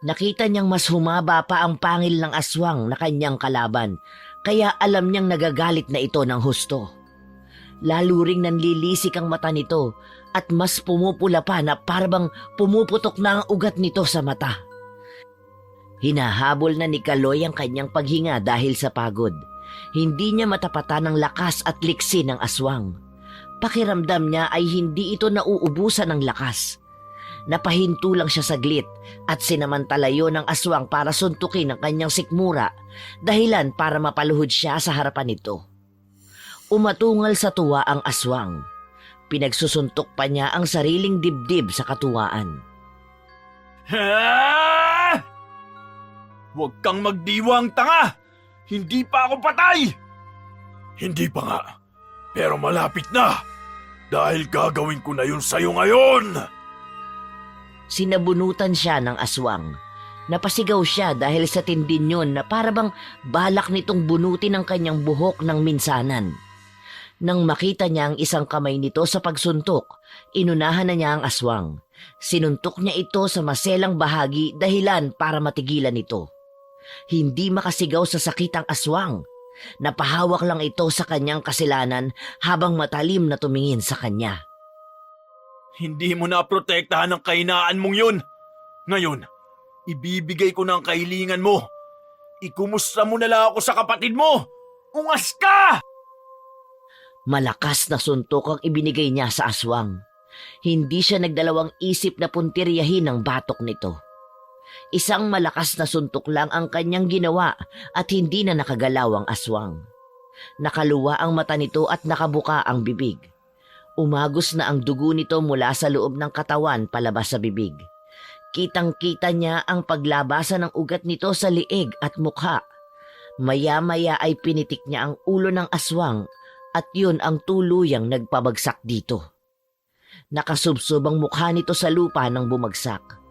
Nakita niyang mas humaba pa ang pangil ng aswang na kanyang kalaban, kaya alam niyang nagagalit na ito ng husto. Lalo ring nanlilisik ang mata nito at mas pumupula pa na parang pumuputok na ang ugat nito sa mata. Hinahabol na ni Kaloy ang kanyang paghinga dahil sa pagod. Hindi niya matapatan ng lakas at liksi ng aswang. Pakiramdam niya ay hindi ito nauubusan ng lakas. Napahinto lang siya saglit at sinamantalayo ng aswang para suntukin ang kanyang sikmura, dahilan para mapaluhod siya sa harapan nito. Umatungal sa tuwa ang aswang. Pinagsusuntok pa niya ang sariling dibdib sa katuwaan. Ha! Huwag kang magdiwang, tanga! Hindi pa ako patay! Hindi pa nga. Pero malapit na. Dahil gagawin ko na yun sa'yo ngayon. Sinabunutan siya ng aswang. Napasigaw siya dahil sa tindin yun na parabang balak nitong bunutin ang kanyang buhok ng minsanan. Nang makita niya ang isang kamay nito sa pagsuntok, inunahan na niya ang aswang. Sinuntok niya ito sa maselang bahagi dahilan para matigilan ito. Hindi makasigaw sa sakit ang aswang. Napahawak lang ito sa kanyang kasilanan habang matalim na tumingin sa kanya. Hindi mo na protektahan ang kahinaan mong yun. Ngayon, ibibigay ko na ang kahilingan mo. Ikumusta mo na lang ako sa kapatid mo. Ungas ka! Malakas na suntok ang ibinigay niya sa aswang. Hindi siya nagdalawang isip na puntiryahin ang batok nito. Isang malakas na suntok lang ang kanyang ginawa at hindi na nakagalaw ang aswang. Nakaluwa ang mata nito at nakabuka ang bibig. Umagos na ang dugo nito mula sa loob ng katawan palabas sa bibig. Kitang-kita niya ang paglabasan ng ugat nito sa liig at mukha. Maya-maya ay pinitik niya ang ulo ng aswang at yun ang tuluyang nagpabagsak dito. Nakasubsob ang mukha nito sa lupa nang bumagsak.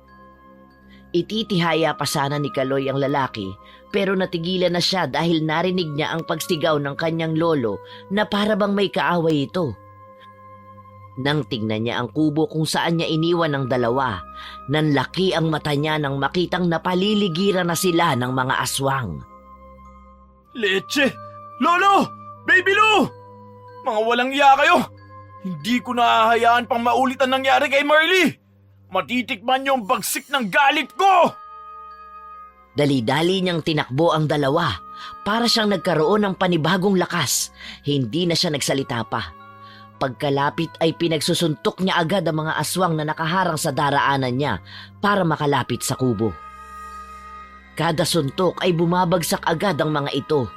Ititihaya pa sana ni Kaloy ang lalaki pero natigilan na siya dahil narinig niya ang pagsigaw ng kanyang lolo na parabang may kaaway ito. Nang tingnan niya ang kubo kung saan niya iniwan ang dalawa, nanlaki ang mata niya nang makitang napaliligiran na sila ng mga aswang. Leche! Lolo! Baby Lou! Mga walang iya kayo! Hindi ko nahahayaan pang maulit ang nangyari kay Marley! Matitikman niyo ang bagsik ng galit ko! Dali-dali niyang tinakbo ang dalawa para siyang nagkaroon ng panibagong lakas. Hindi na siya nagsalita pa. Pagkalapit ay pinagsusuntok niya agad ang mga aswang na nakaharang sa daraanan niya para makalapit sa kubo. Kada suntok ay bumabagsak agad ang mga ito.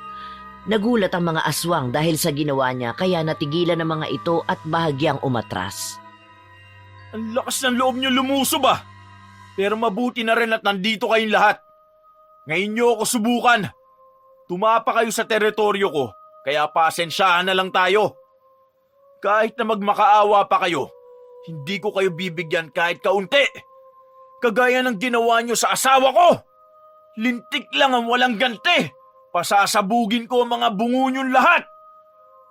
Nagulat ang mga aswang dahil sa ginawa niya kaya natigilan ang mga ito at bahagyang umatras. Ang lakas ng loob niyo lumusob ah! Pero mabuti na rin at nandito kayong lahat. Ngayon niyo ako subukan. Tumapa kayo sa teritoryo ko, kaya pasensyahan na lang tayo. Kahit na magmakaawa pa kayo, hindi ko kayo bibigyan kahit kaunti. Kagaya ng ginawa niyo sa asawa ko. Lintik lang ang walang ganti. Pasasabugin ko ang mga bungo niyong lahat.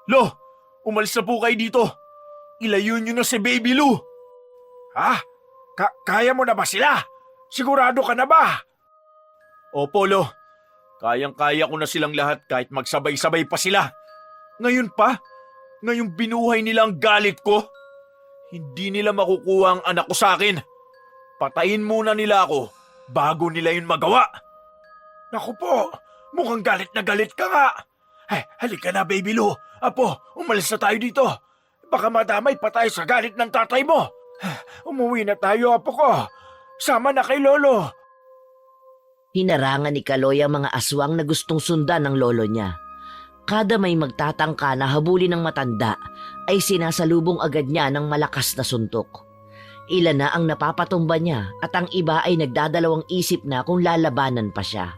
Lo, umalis na po kayo dito. Ilayo niyo na si Baby Lou. Ha? Kaya mo na ba sila? Sigurado ka na ba? Opo, Lo. Kayang-kaya ko na silang lahat kahit magsabay-sabay pa sila. Ngayon pa? Ngayong binuhay nila ang galit ko? Hindi nila makukuha ang anak ko sa akin. Patayin muna nila ako bago nila yun magawa. Naku po, mukhang galit na galit ka nga. Halika na, Baby Lou. Apo, umalis na tayo dito. Baka madamay pa tayo sa galit ng tatay mo. Umuwi na tayo, apo ko. Sama na kay Lolo. Hinarangan ni Kaloy ang mga aswang na gustong sundan ng lolo niya. Kada may magtatangka na habulin ng matanda, ay sinasalubong agad niya ng malakas na suntok. Ilan na ang napapatumba niya at ang iba ay nagdadalawang isip na kung lalabanan pa siya.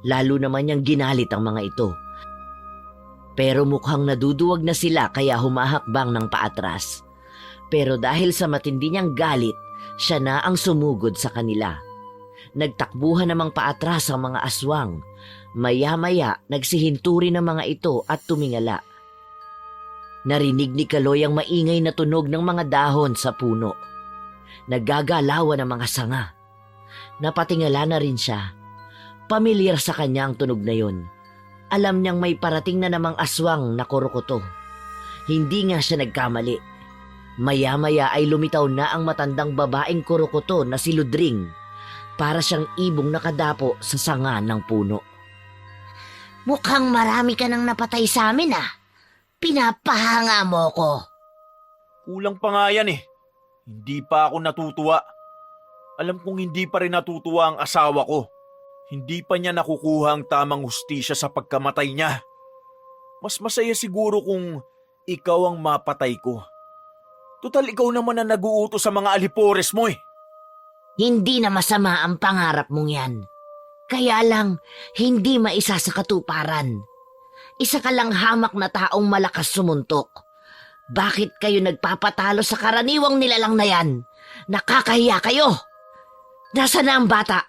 Lalo naman niyang ginalit ang mga ito. Pero mukhang naduduwag na sila kaya humahakbang ng paatras. Pero dahil sa matindi niyang galit, siya na ang sumugod sa kanila. Nagtakbuhan namang paatras ang mga aswang. Maya-maya nagsihinturi ng mga ito at tumingala. Narinig ni Kaloy ang maingay na tunog ng mga dahon sa puno. Naggagalawan ang mga sanga. Napatingala na rin siya. Pamilyar sa kanya ang tunog na yon. Alam niyang may parating na namang aswang na kurukoto. Hindi nga siya nagkamali. Maya-maya ay lumitaw na ang matandang babaeng kurukoto na si Ludring. Para siyang ibong nakadapo sa sanga ng puno. Mukhang marami ka nang napatay sa amin ah. Pinapahanga mo ko. Kulang pa nga yan eh. Hindi pa ako natutuwa. Alam kong hindi pa rin natutuwa ang asawa ko. Hindi pa niya nakukuha ang tamang hustisya sa pagkamatay niya. Mas masaya siguro kung ikaw ang mapatay ko. Tutal ikaw naman ang nag-uutos sa mga alipores mo eh. Hindi na masama ang pangarap mong yan. Kaya lang, hindi maisa sa katuparan. Isa ka lang hamak na taong malakas sumuntok. Bakit kayo nagpapatalo sa karaniwang nilalang na yan? Nakakahiya kayo! Nasaan na ang bata?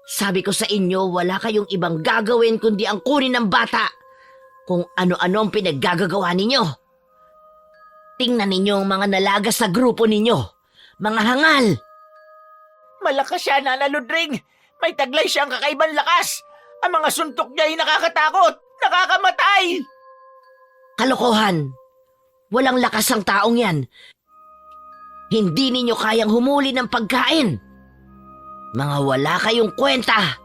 Sabi ko sa inyo, wala kayong ibang gagawin kundi ang kunin ng bata. Kung ano-ano ang pinaggagawa ninyo. Tingnan ninyo ang mga nalagas sa grupo ninyo. Mga hangal! Malakas siya, Nana Ludring. May taglay siyang kakaibang lakas. Ang mga suntok niya ay nakakatakot. Nakakamatay! Kalokohan! Walang lakas ang taong yan. Hindi ninyo kayang humuli ng pagkain. Mga wala kayong kwenta.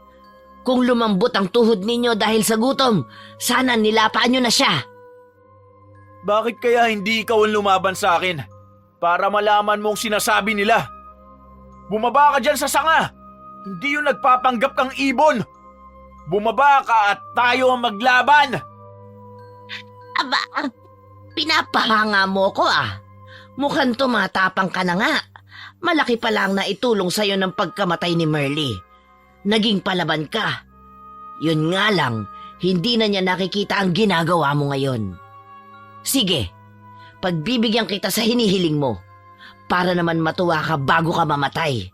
Kung lumambot ang tuhod ninyo dahil sa gutom, sana nilapaan nyo na siya. Bakit kaya hindi ikaw ang lumaban sa akin? Para malaman mong sinasabi nila. Bumaba ka dyan sa sanga. Hindi yung nagpapanggap kang ibon. Bumaba ka at tayo ang maglaban. Aba, pinapahanga mo ko ah. Mukhang tumatapang ka na nga. Malaki pa lang na itulong sa'yo ng pagkamatay ni Merly. Naging palaban ka. Yun nga lang, hindi na niya nakikita ang ginagawa mo ngayon. Sige, pagbibigyan kita sa hinihiling mo. Para naman matuwa ka bago ka mamatay.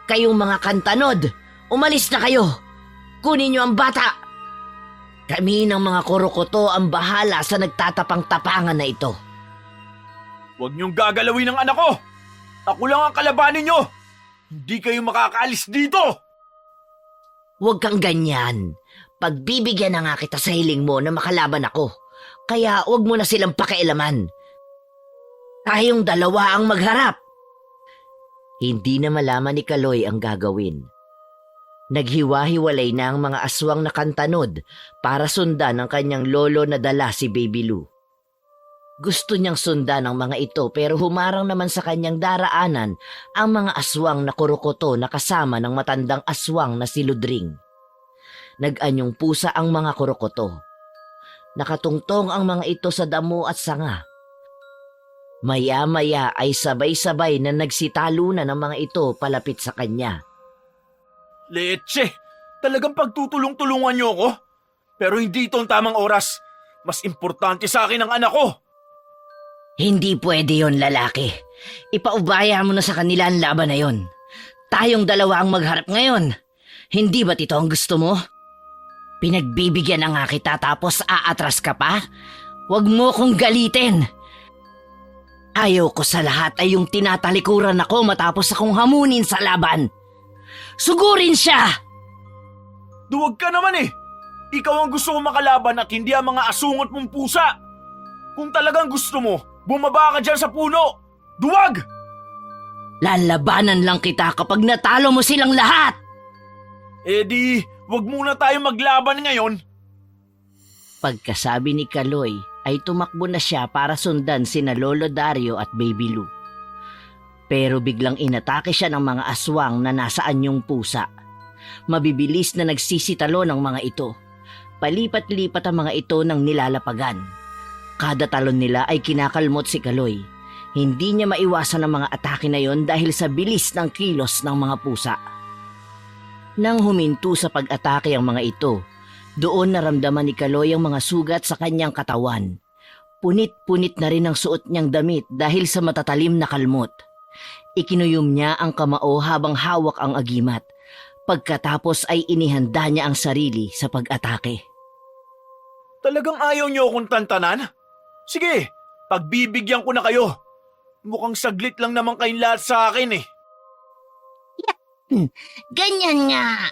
Kayong mga kantanod, umalis na kayo. Kunin niyo ang bata. Kami ng mga kurukoto ang bahala sa nagtatapang-tapangan na ito. Huwag niyong gagalawin ang anak ko. Ako lang ang kalabanin niyo. Hindi kayo makakaalis dito. Huwag kang ganyan. Pagbibigyan na nga kita sa hiling mo na makalaban ako. Kaya huwag mo na silang pakialaman. Tayong dalawa ang magharap. Hindi na malaman ni Kaloy ang gagawin. Naghiwa-hiwalay na ang mga aswang na kantanod para sundan ang kanyang lolo na dala si Baby Lou. Gusto niyang sundan ang mga ito pero humarang naman sa kanyang daraanan ang mga aswang na kurukoto na kasama ng matandang aswang na si Ludring. Nag-anyong pusa ang mga kurukoto. Nakatungtong ang mga ito sa damo at sanga. Maya-maya ay sabay-sabay na nagsitalunan ng mga ito palapit sa kanya. Leche, talagang pagtutulong-tulungan niyo ako? Pero hindi ito ang tamang oras. Mas importante sa akin ang anak ko. Hindi pwede yon, lalaki. Ipaubaya mo na sa kanila ang laban na yon. Tayong dalawa ang magharap ngayon. Hindi ba't ito ang gusto mo? Pinagbibigyan na nga kita tapos aatras ka pa? Huwag mo kong galitin. Ayaw ko sa lahat ay yung tinatalikuran ako matapos akong hamunin sa laban. Sugurin siya! Duwag ka naman eh. Ikaw ang gusto kong makalaban at hindi ang mga asungot mong pusa. Kung talagang gusto mo, bumaba ka dyan sa puno. Duwag! Lalabanan lang kita kapag natalo mo silang lahat. Eh di, wag muna tayo maglaban ngayon. Pagkasabi ni Kaloy, ay tumakbo na siya para sundan sina Lolo Dario at Baby Lou. Pero biglang inatake siya ng mga aswang na nasa anyong pusa. Mabibilis na nagsisitalo ng mga ito. Palipat-lipat ang mga ito ng nilalapagan. Kada talon nila ay kinakalmot si Kaloy. Hindi niya maiwasan ang mga atake na yon dahil sa bilis ng kilos ng mga pusa. Nang huminto sa pag-atake ang mga ito, doon naramdaman ni Kaloy ang mga sugat sa kanyang katawan. Punit-punit na rin ang suot niyang damit dahil sa matatalim na kalmot. Ikinuyom niya ang kamao habang hawak ang agimat. Pagkatapos ay inihanda niya ang sarili sa pag-atake. Talagang ayaw niyo akong tantanan? Sige, pagbibigyan ko na kayo. Mukhang saglit lang naman kayong lahat sa akin eh. Ganyan nga.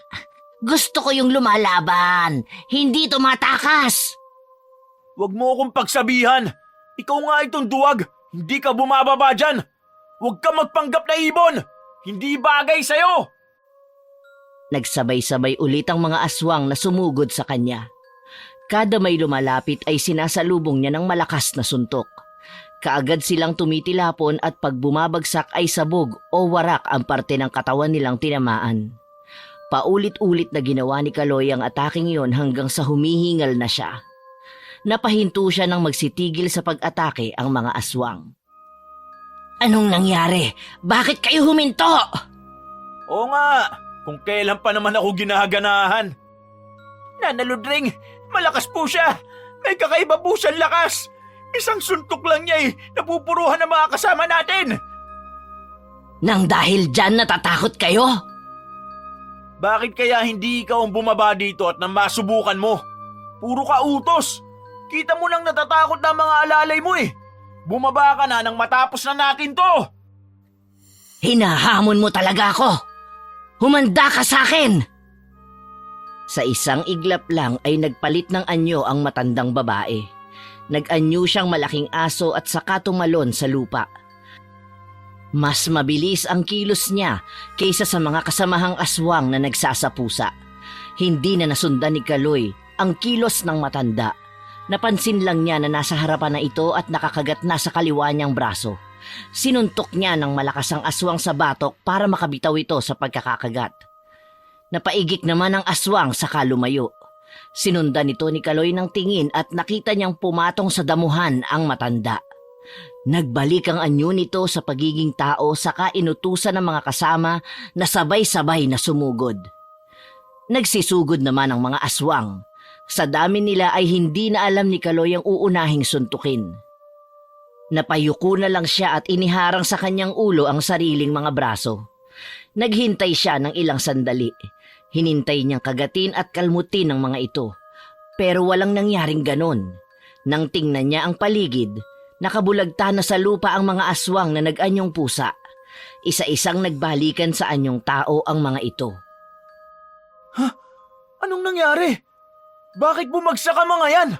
Gusto ko yung lumalaban, hindi tumatakas. Huwag mo akong pagsabihan. Ikaw nga itong duwag. Hindi ka bumababa dyan. Huwag ka magpanggap na ibon. Hindi bagay sa'yo. Nagsabay-sabay ulit ang mga aswang na sumugod sa kanya. Kada may lumalapit ay sinasalubong niya ng malakas na suntok. Kaagad silang tumitilapon at pag bumabagsak ay sabog o warak ang parte ng katawan nilang tinamaan. Paulit-ulit na ginawa ni Kaloy ang ataking iyon hanggang sa humihingal na siya. Napahinto siya nang magsitigil sa pag-atake ang mga aswang. Anong nangyari? Bakit kayo huminto? Oo nga, kung kailan pa naman ako ginaganahan. Nanaludring, malakas po siya. May kakaiba po siyang lakas. Isang suntok lang niya napupuruhan ng mga kasama natin. Nang dahil dyan natatakot kayo? Bakit kaya hindi ikaw ang bumaba dito at nang masubukan mo? Puro ka utos. Kita mo nang natatakot na mga alalay mo Bumaba ka na nang matapos na natin to. Hinahamon mo talaga ako. Humanda ka sa akin. Sa isang iglap lang ay nagpalit ng anyo ang matandang babae. Nag-anyo siyang malaking aso at saka tumalon sa lupa. Mas mabilis ang kilos niya kaysa sa mga kasamahang aswang na nagsasapusa. Hindi na nasundan ni Kaloy ang kilos ng matanda. Napansin lang niya na nasa harapan na ito at nakakagat na sa kaliwa niyang braso. Sinuntok niya ng malakas ang aswang sa batok para makabitaw ito sa pagkakakagat. Napaigik naman ang aswang saka lumayo. Sinundan ito ni Kaloy ng tingin at nakita niyang pumatong sa damuhan ang matanda. Nagbalik ang anyo nito sa pagiging tao saka inutusan ng mga kasama na sabay-sabay na sumugod. Nagsisugod naman ang mga aswang. Sa dami nila ay hindi na alam ni Kaloy ang uunahing suntukin. Napayuko na lang siya at iniharang sa kanyang ulo ang sariling mga braso. Naghintay siya ng ilang sandali. Hinintay niyang kagatin at kalmutin ng mga ito. Pero walang nangyaring ganon. Nang tingnan niya ang paligid, nakabulagta na sa lupa ang mga aswang na nag-anyong pusa. Isa-isang nagbalikan sa anyong tao ang mga ito. Anong nangyari? Bakit bumagsak ang mga yan?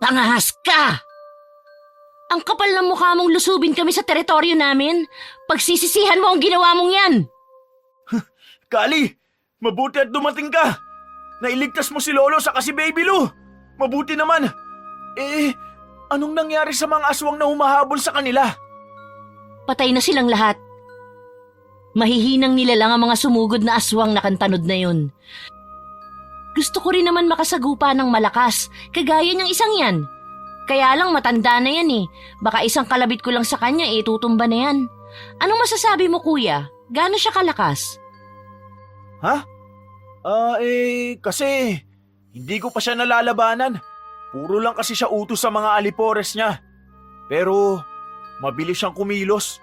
Pangahas ka! Ang kapal ng mukha mong lusubin kami sa teritoryo namin. Pagsisisihan mo ang ginawa mong yan. Kali, mabuti at dumating ka. Nailigtas mo si Lolo sa si Baby Lou. Mabuti naman. Anong nangyari sa mga aswang na humahabol sa kanila? Patay na silang lahat. Mahihinang nila lang ang mga sumugod na aswang na kantanod na yun. Gusto ko rin naman makasagupa ng malakas, kagaya ng isang yan. Kaya lang matanda na yan Baka isang kalabit ko lang sa kanya tutumba na yan. Anong masasabi mo kuya? Gaano siya kalakas? Ha? Kasi hindi ko pa siya nalalabanan. Puro lang kasi siya utos sa mga alipores niya. Pero mabilis siyang kumilos.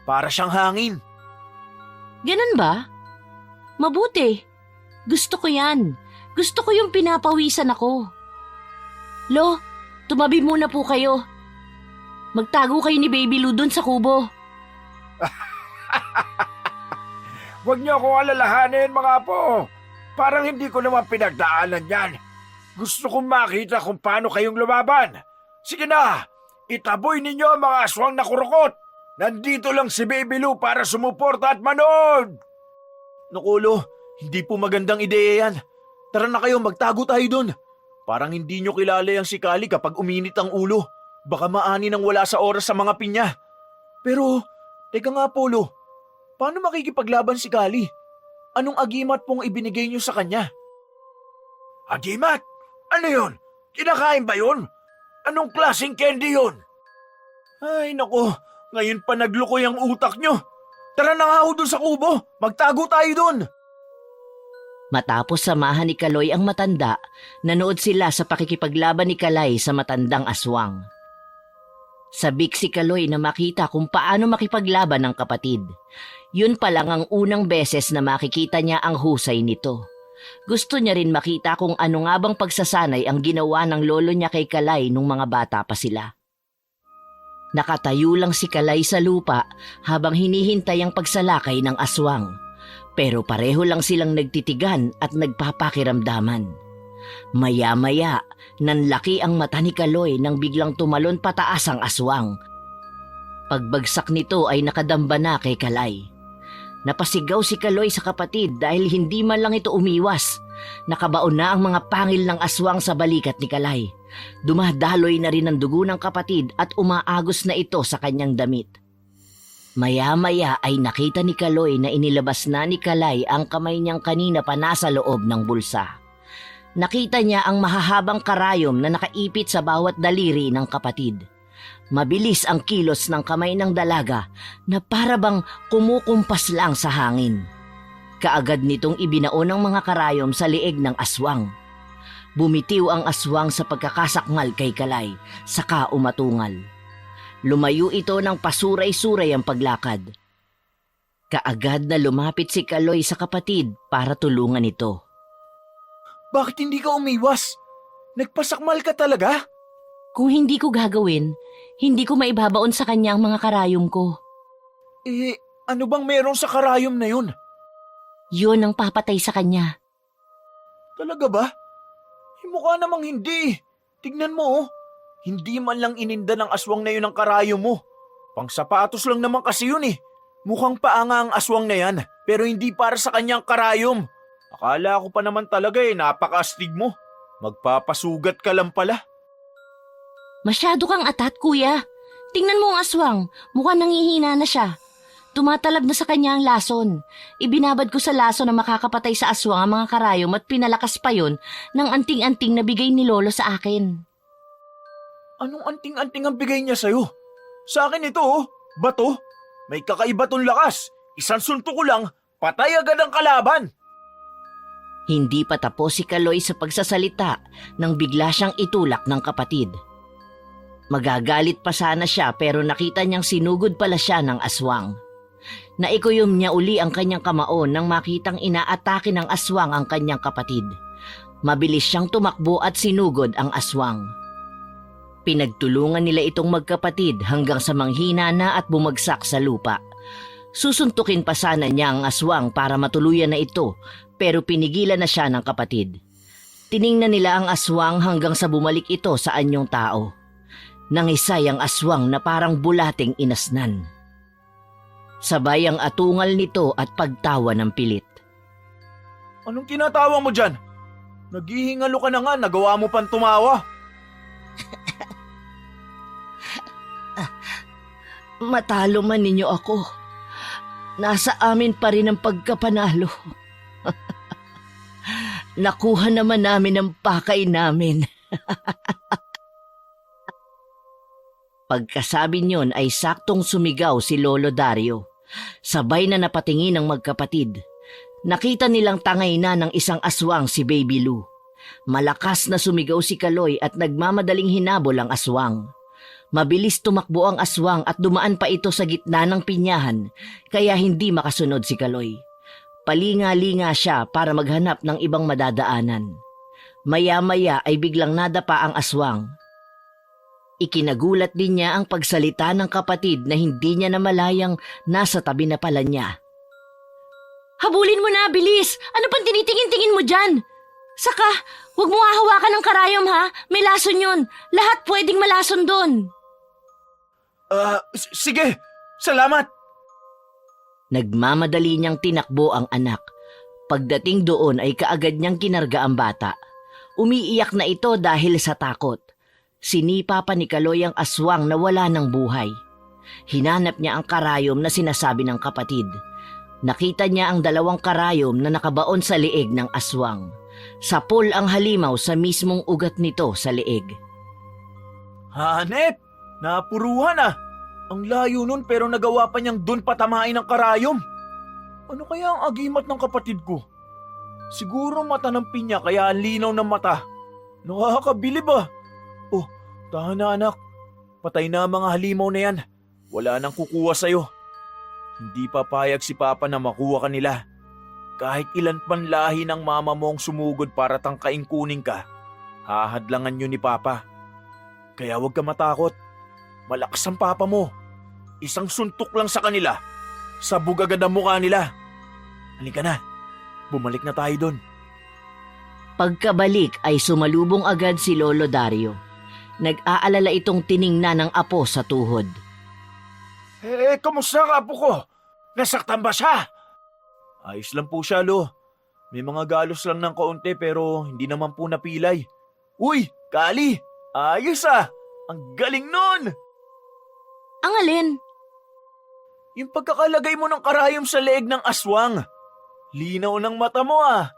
Para siyang hangin. Ganun ba? Mabuti. Gusto ko yan. Gusto ko yung pinapawisan ako. Lo, tumabi muna po kayo. Magtago kayo ni Baby Lou dun sa kubo. Huwag niyo akong alalahanin mga apo. Parang hindi ko naman pinagdaanan yan. Gusto kong makita kung paano kayong lumaban. Sige na, itaboy ninyo ang mga aswang na kurukot. Nandito lang si Baby Lou para sumuporta at manood. Nakulo, hindi po magandang ideya yan. Tara na kayo, magtago tayo dun. Parang hindi nyo kilala yung si Kali kapag uminit ang ulo. Baka maani nang wala sa oras sa mga pinya. Pero, teka nga Polo, paano makikipaglaban si Kali? Anong agimat pong ibinigay nyo sa kanya? Agimat, ano yun? Kinakain ba yun? Anong klaseng candy yun? Ay nako, ngayon pa naglukoy ang utak nyo. Tara na nga ho dun sa kubo, magtago tayo dun. Matapos samahan ni Kaloy ang matanda, nanood sila sa pakikipaglaban ni Kalay sa matandang aswang. Sabik si Kaloy na makita kung paano makipaglaban ng kapatid. Yun pa lang ang unang beses na makikita niya ang husay nito. Gusto niya rin makita kung ano nga bang pagsasanay ang ginawa ng lolo niya kay Kalay nung mga bata pa sila. Nakatayo lang si Kalay sa lupa habang hinihintay ang pagsalakay ng aswang. Pero pareho lang silang nagtitigan at nagpapakiramdaman. Maya-maya, nanlaki ang mata ni Kaloy nang biglang tumalon pataas ang aswang. Pagbagsak nito ay nakadamba na kay Kalay. Napasigaw si Kaloy sa kapatid dahil hindi man lang ito umiwas. Nakabaon na ang mga pangil ng aswang sa balikat ni Kalay. Dumadaloy na rin ang dugo ng kapatid at umaagos na ito sa kanyang damit. Maya-maya ay nakita ni Kaloy na inilabas na ni Kalay ang kamay niyang kanina pa nasa loob ng bulsa. Nakita niya ang mahahabang karayom na nakaipit sa bawat daliri ng kapatid. Mabilis ang kilos ng kamay ng dalaga na para bang kumukumpas lang sa hangin. Kaagad nitong ibinao ng mga karayom sa lieg ng aswang. Bumitiw ang aswang sa pagkakasakngal kay Kalay, saka umatungal. Lumayo ito ng pasuray-suray ang paglakad. Kaagad na lumapit si Kaloy sa kapatid para tulungan ito. Bakit hindi ka umiwas? Nagpasakmal ka talaga? Kung hindi ko gagawin, hindi ko maibabaon sa kanya ang mga karayom ko. Ano bang meron sa karayom na yun? Yun ang papatay sa kanya. Talaga ba? Mukha namang hindi. Tignan mo oh. Hindi man lang ininda ng aswang na yun ang karayom mo. Pangsapatos lang naman kasi yun eh. Mukhang paanga ang aswang na yan, pero hindi para sa kanyang karayom. Akala ko pa naman talaga napaka-astig mo. Magpapasugat ka lang pala. Masyado kang atat, kuya. Tingnan mo ang aswang. Mukhang nangihina na siya. Tumatalab na sa kanya ang lason. Ibinabad ko sa lason na makakapatay sa aswang ang mga karayom at pinalakas pa yon ng anting-anting na bigay ni Lolo sa akin. Anong anting-anting ang bigay niya sa'yo? Sa akin ito oh, bato. May kakaiba tong lakas. Isang suntok ko lang, patay agad ang kalaban. Hindi pa tapos si Kaloy sa pagsasalita nang bigla siyang itulak ng kapatid. Magagalit pa sana siya pero nakita niyang sinugod pala siya ng aswang. Naikuyom niya uli ang kanyang kamaon nang makitang inaatake ng aswang ang kanyang kapatid. Mabilis siyang tumakbo at sinugod ang aswang. Pinagtulungan nila itong magkapatid hanggang sa manghina na at bumagsak sa lupa. Susuntukin pa sana niya ang aswang para matuluyan na ito pero pinigilan na siya ng kapatid. Tiningnan nila ang aswang hanggang sa bumalik ito sa anyong tao. Nangisay ang aswang na parang bulating inasnan. Sabay ang atungal nito at pagtawa ng pilit. Anong tinatawa mo dyan? Naghihingalo ka na nga, nagawa mo pang tumawa. Matalo man ninyo ako. Nasa amin pa rin ang pagkapanalo. Nakuha naman namin ang pakay namin. Pagkasabi niyon ay saktong sumigaw si Lolo Dario. Sabay na napatingin ang magkapatid. Nakita nilang tangay na ng isang aswang si Baby Lou. Malakas na sumigaw si Kaloy at nagmamadaling hinabol ang aswang. Mabilis tumakbo ang aswang at dumaan pa ito sa gitna ng pinyahan kaya hindi makasunod si Kaloy. Palinga-linga siya para maghanap ng ibang madadaanan. Maya-maya ay biglang nadapa ang aswang. Ikinagulat din niya ang pagsalita ng kapatid na hindi niya namalayang nasa tabi na pala niya. Habulin mo na, bilis! Ano pang tinitingin-tingin mo dyan? Saka, huwag mo hahawakan ng karayom ha. May lason yun. Lahat pwedeng malason doon. Sige, salamat. Nagmamadali niyang tinakbo ang anak. Pagdating doon ay kaagad niyang kinarga ang bata. Umiiyak na ito dahil sa takot. Sinipa pa ni Kaloy ang aswang na wala ng buhay. Hinanap niya ang karayom na sinasabi ng kapatid. Nakita niya ang dalawang karayom na nakabaon sa lieg ng aswang. Sapol ang halimaw sa mismong ugat nito sa leeg. Hanep! Napuruhan ah! Ang layo nun pero nagawa pa niyang dun patamain ng karayom. Ano kaya ang agimat ng kapatid ko? Siguro mata ng pinya kaya ang linaw ng mata. Nakakabilib ah. Oh, tahan na anak. Patay na ang mga halimaw na yan. Wala nang kukuha sa'yo. Hindi papayag si Papa na makuha ka nila. Kahit ilan pan lahi ng mama mo ang sumugod para tangkaing kunin ka, hahadlangan yun ni Papa. Kaya huwag ka matakot. Malakas ang Papa mo. Isang suntok lang sa kanila. Sabog agad ang mukha nila. Halika na. Bumalik na tayo doon. Pagkabalik ay sumalubong agad si Lolo Dario. Nag-aalala itong tiningnan ng apo sa tuhod. Kamusta ang apo ko? Nasaktan ba siya? Ayos lang po siya, Lo. May mga galos lang ng kaunti pero hindi naman po napilay. Uy, Kali! Ayos ah! Ang galing nun! Ang alin? Yung pagkakalagay mo ng karayom sa leeg ng aswang. Linaw ng mata mo ah.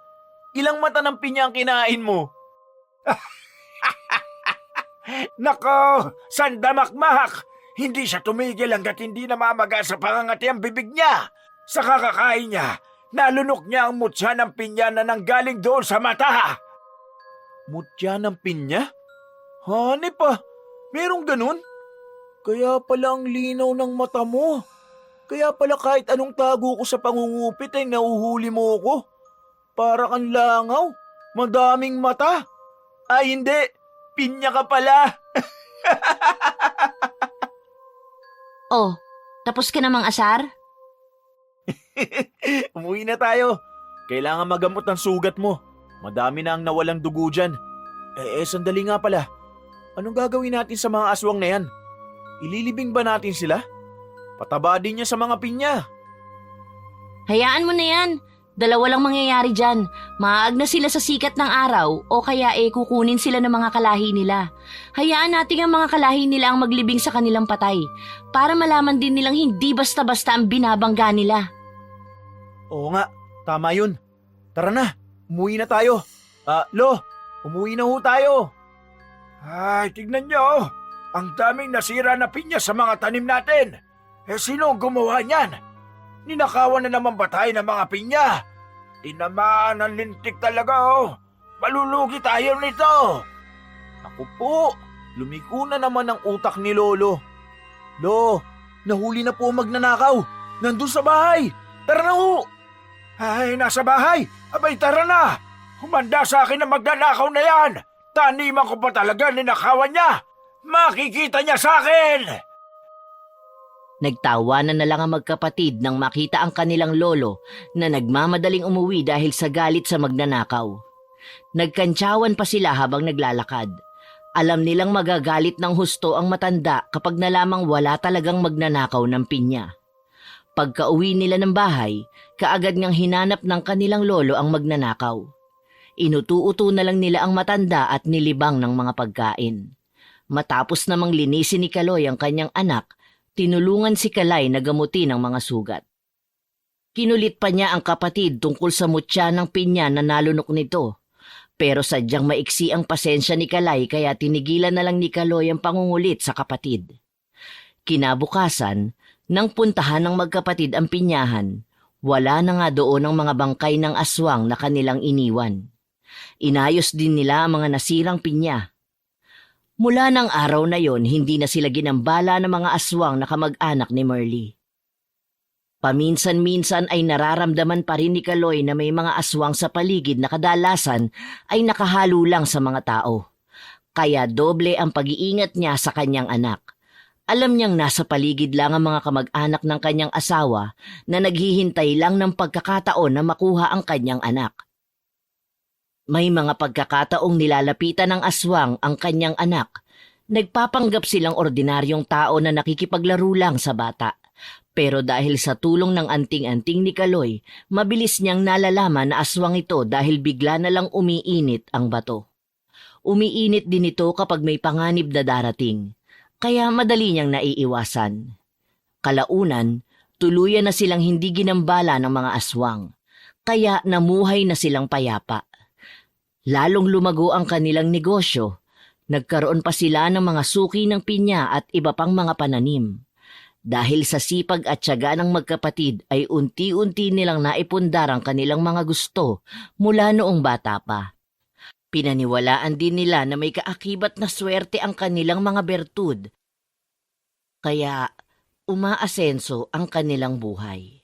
Ilang mata ng pinya ang kinain mo? Nako, sandamakmak! Hindi siya tumigil hanggat hindi namamaga sa pangangati ang bibig niya. Sa kakakain niya, nalunok niya ang mutya ng pinya na nanggaling doon sa mata. Mutya ng pinya? Hanep ah, merong ganun? Kaya pala ang linaw ng mata mo. Kaya pala kahit anong tago ko sa pangungupit ay nauhuli mo ko. Para kang langaw, madaming mata. Ay hindi, pinya ka pala. Oh, tapos ka namang asar? Umuwi na tayo. Kailangan magamot ang sugat mo. Madami na ang nawalang dugo dyan. Sandali nga pala. Anong gagawin natin sa mga aswang na yan? Ililibing ba natin sila? Pataba din niya sa mga pinya. Hayaan mo na yan. Dalawa lang mangyayari dyan. Maaag na sila sa sikat ng araw o kaya kukunin sila ng mga kalahi nila. Hayaan natin ang mga kalahi nila ang maglibing sa kanilang patay para malaman din nilang hindi basta-basta ang binabangga nila. Oo nga, tama yun. Tara na, umuwi na tayo. Lo, umuwi na ho tayo. Ay, tignan niyo. Ang daming nasira na pinya sa mga tanim natin. Sino ang gumawa niyan? Ninakawan na naman ba tayo ng mga pinya? Tinamaan ang lintik talaga oh. Malulugi tayo nito. Ako po, lumiko na naman ang utak ni Lolo. Lo, nahuli na po ang magnanakaw. Nandun sa bahay. Tara na ho. Ay, nasa bahay. Abay, tara na. Humanda sa akin ang magnanakaw na yan. Taniman ko pa talaga ninakawan niya. Makikita niya sa akin. Nagtawanan na lang ang magkapatid nang makita ang kanilang lolo na nagmamadaling umuwi dahil sa galit sa magnanakaw. Nagkantsawan pa sila habang naglalakad. Alam nilang magagalit ng husto ang matanda kapag nalamang wala talagang magnanakaw ng pinya. Pagka-uwi nila ng bahay, kaagad ngang hinanap ng kanilang lolo ang magnanakaw. Inutu-uto na lang nila ang matanda at nilibang ng mga pagkain. Matapos namang linisin ni Kaloy ang kanyang anak, tinulungan si Kalay na gamutin ang mga sugat. Kinulit pa niya ang kapatid tungkol sa mutya ng pinya na nalunok nito. Pero sadyang maiksi ang pasensya ni Kalay kaya tinigilan na lang ni Kaloy ang pangungulit sa kapatid. Kinabukasan, nang puntahan ng magkapatid ang pinyahan, wala na nga doon ang mga bangkay ng aswang na kanilang iniwan. Inayos din nila ang mga nasirang pinya. Mula ng araw na yon, hindi na sila ginambala ng mga aswang na kamag-anak ni Merly. Paminsan-minsan ay nararamdaman pa rin ni Kaloy na may mga aswang sa paligid na kadalasan ay nakahalo lang sa mga tao. Kaya doble ang pag-iingat niya sa kanyang anak. Alam niyang nasa paligid lang ang mga kamag-anak ng kanyang asawa na naghihintay lang ng pagkakataon na makuha ang kanyang anak. May mga pagkakataong nilalapitan ng aswang ang kanyang anak. Nagpapanggap silang ordinaryong tao na nakikipaglaro lang sa bata. Pero dahil sa tulong ng anting-anting ni Kaloy, mabilis niyang nalalaman na aswang ito dahil bigla na lang umiinit ang bato. Umiinit din ito kapag may panganib na darating, kaya madali niyang naiiwasan. Kalaunan, tuluyan na silang hindi ginambala ng mga aswang, kaya namuhay na silang payapa. Lalong lumago ang kanilang negosyo. Nagkaroon pa sila ng mga suki ng pinya at iba pang mga pananim. Dahil sa sipag at tiyaga ng magkapatid ay unti-unti nilang naipundar ang kanilang mga gusto mula noong bata pa. Pinaniwalaan din nila na may kaakibat na swerte ang kanilang mga bertud. Kaya umaasenso ang kanilang buhay.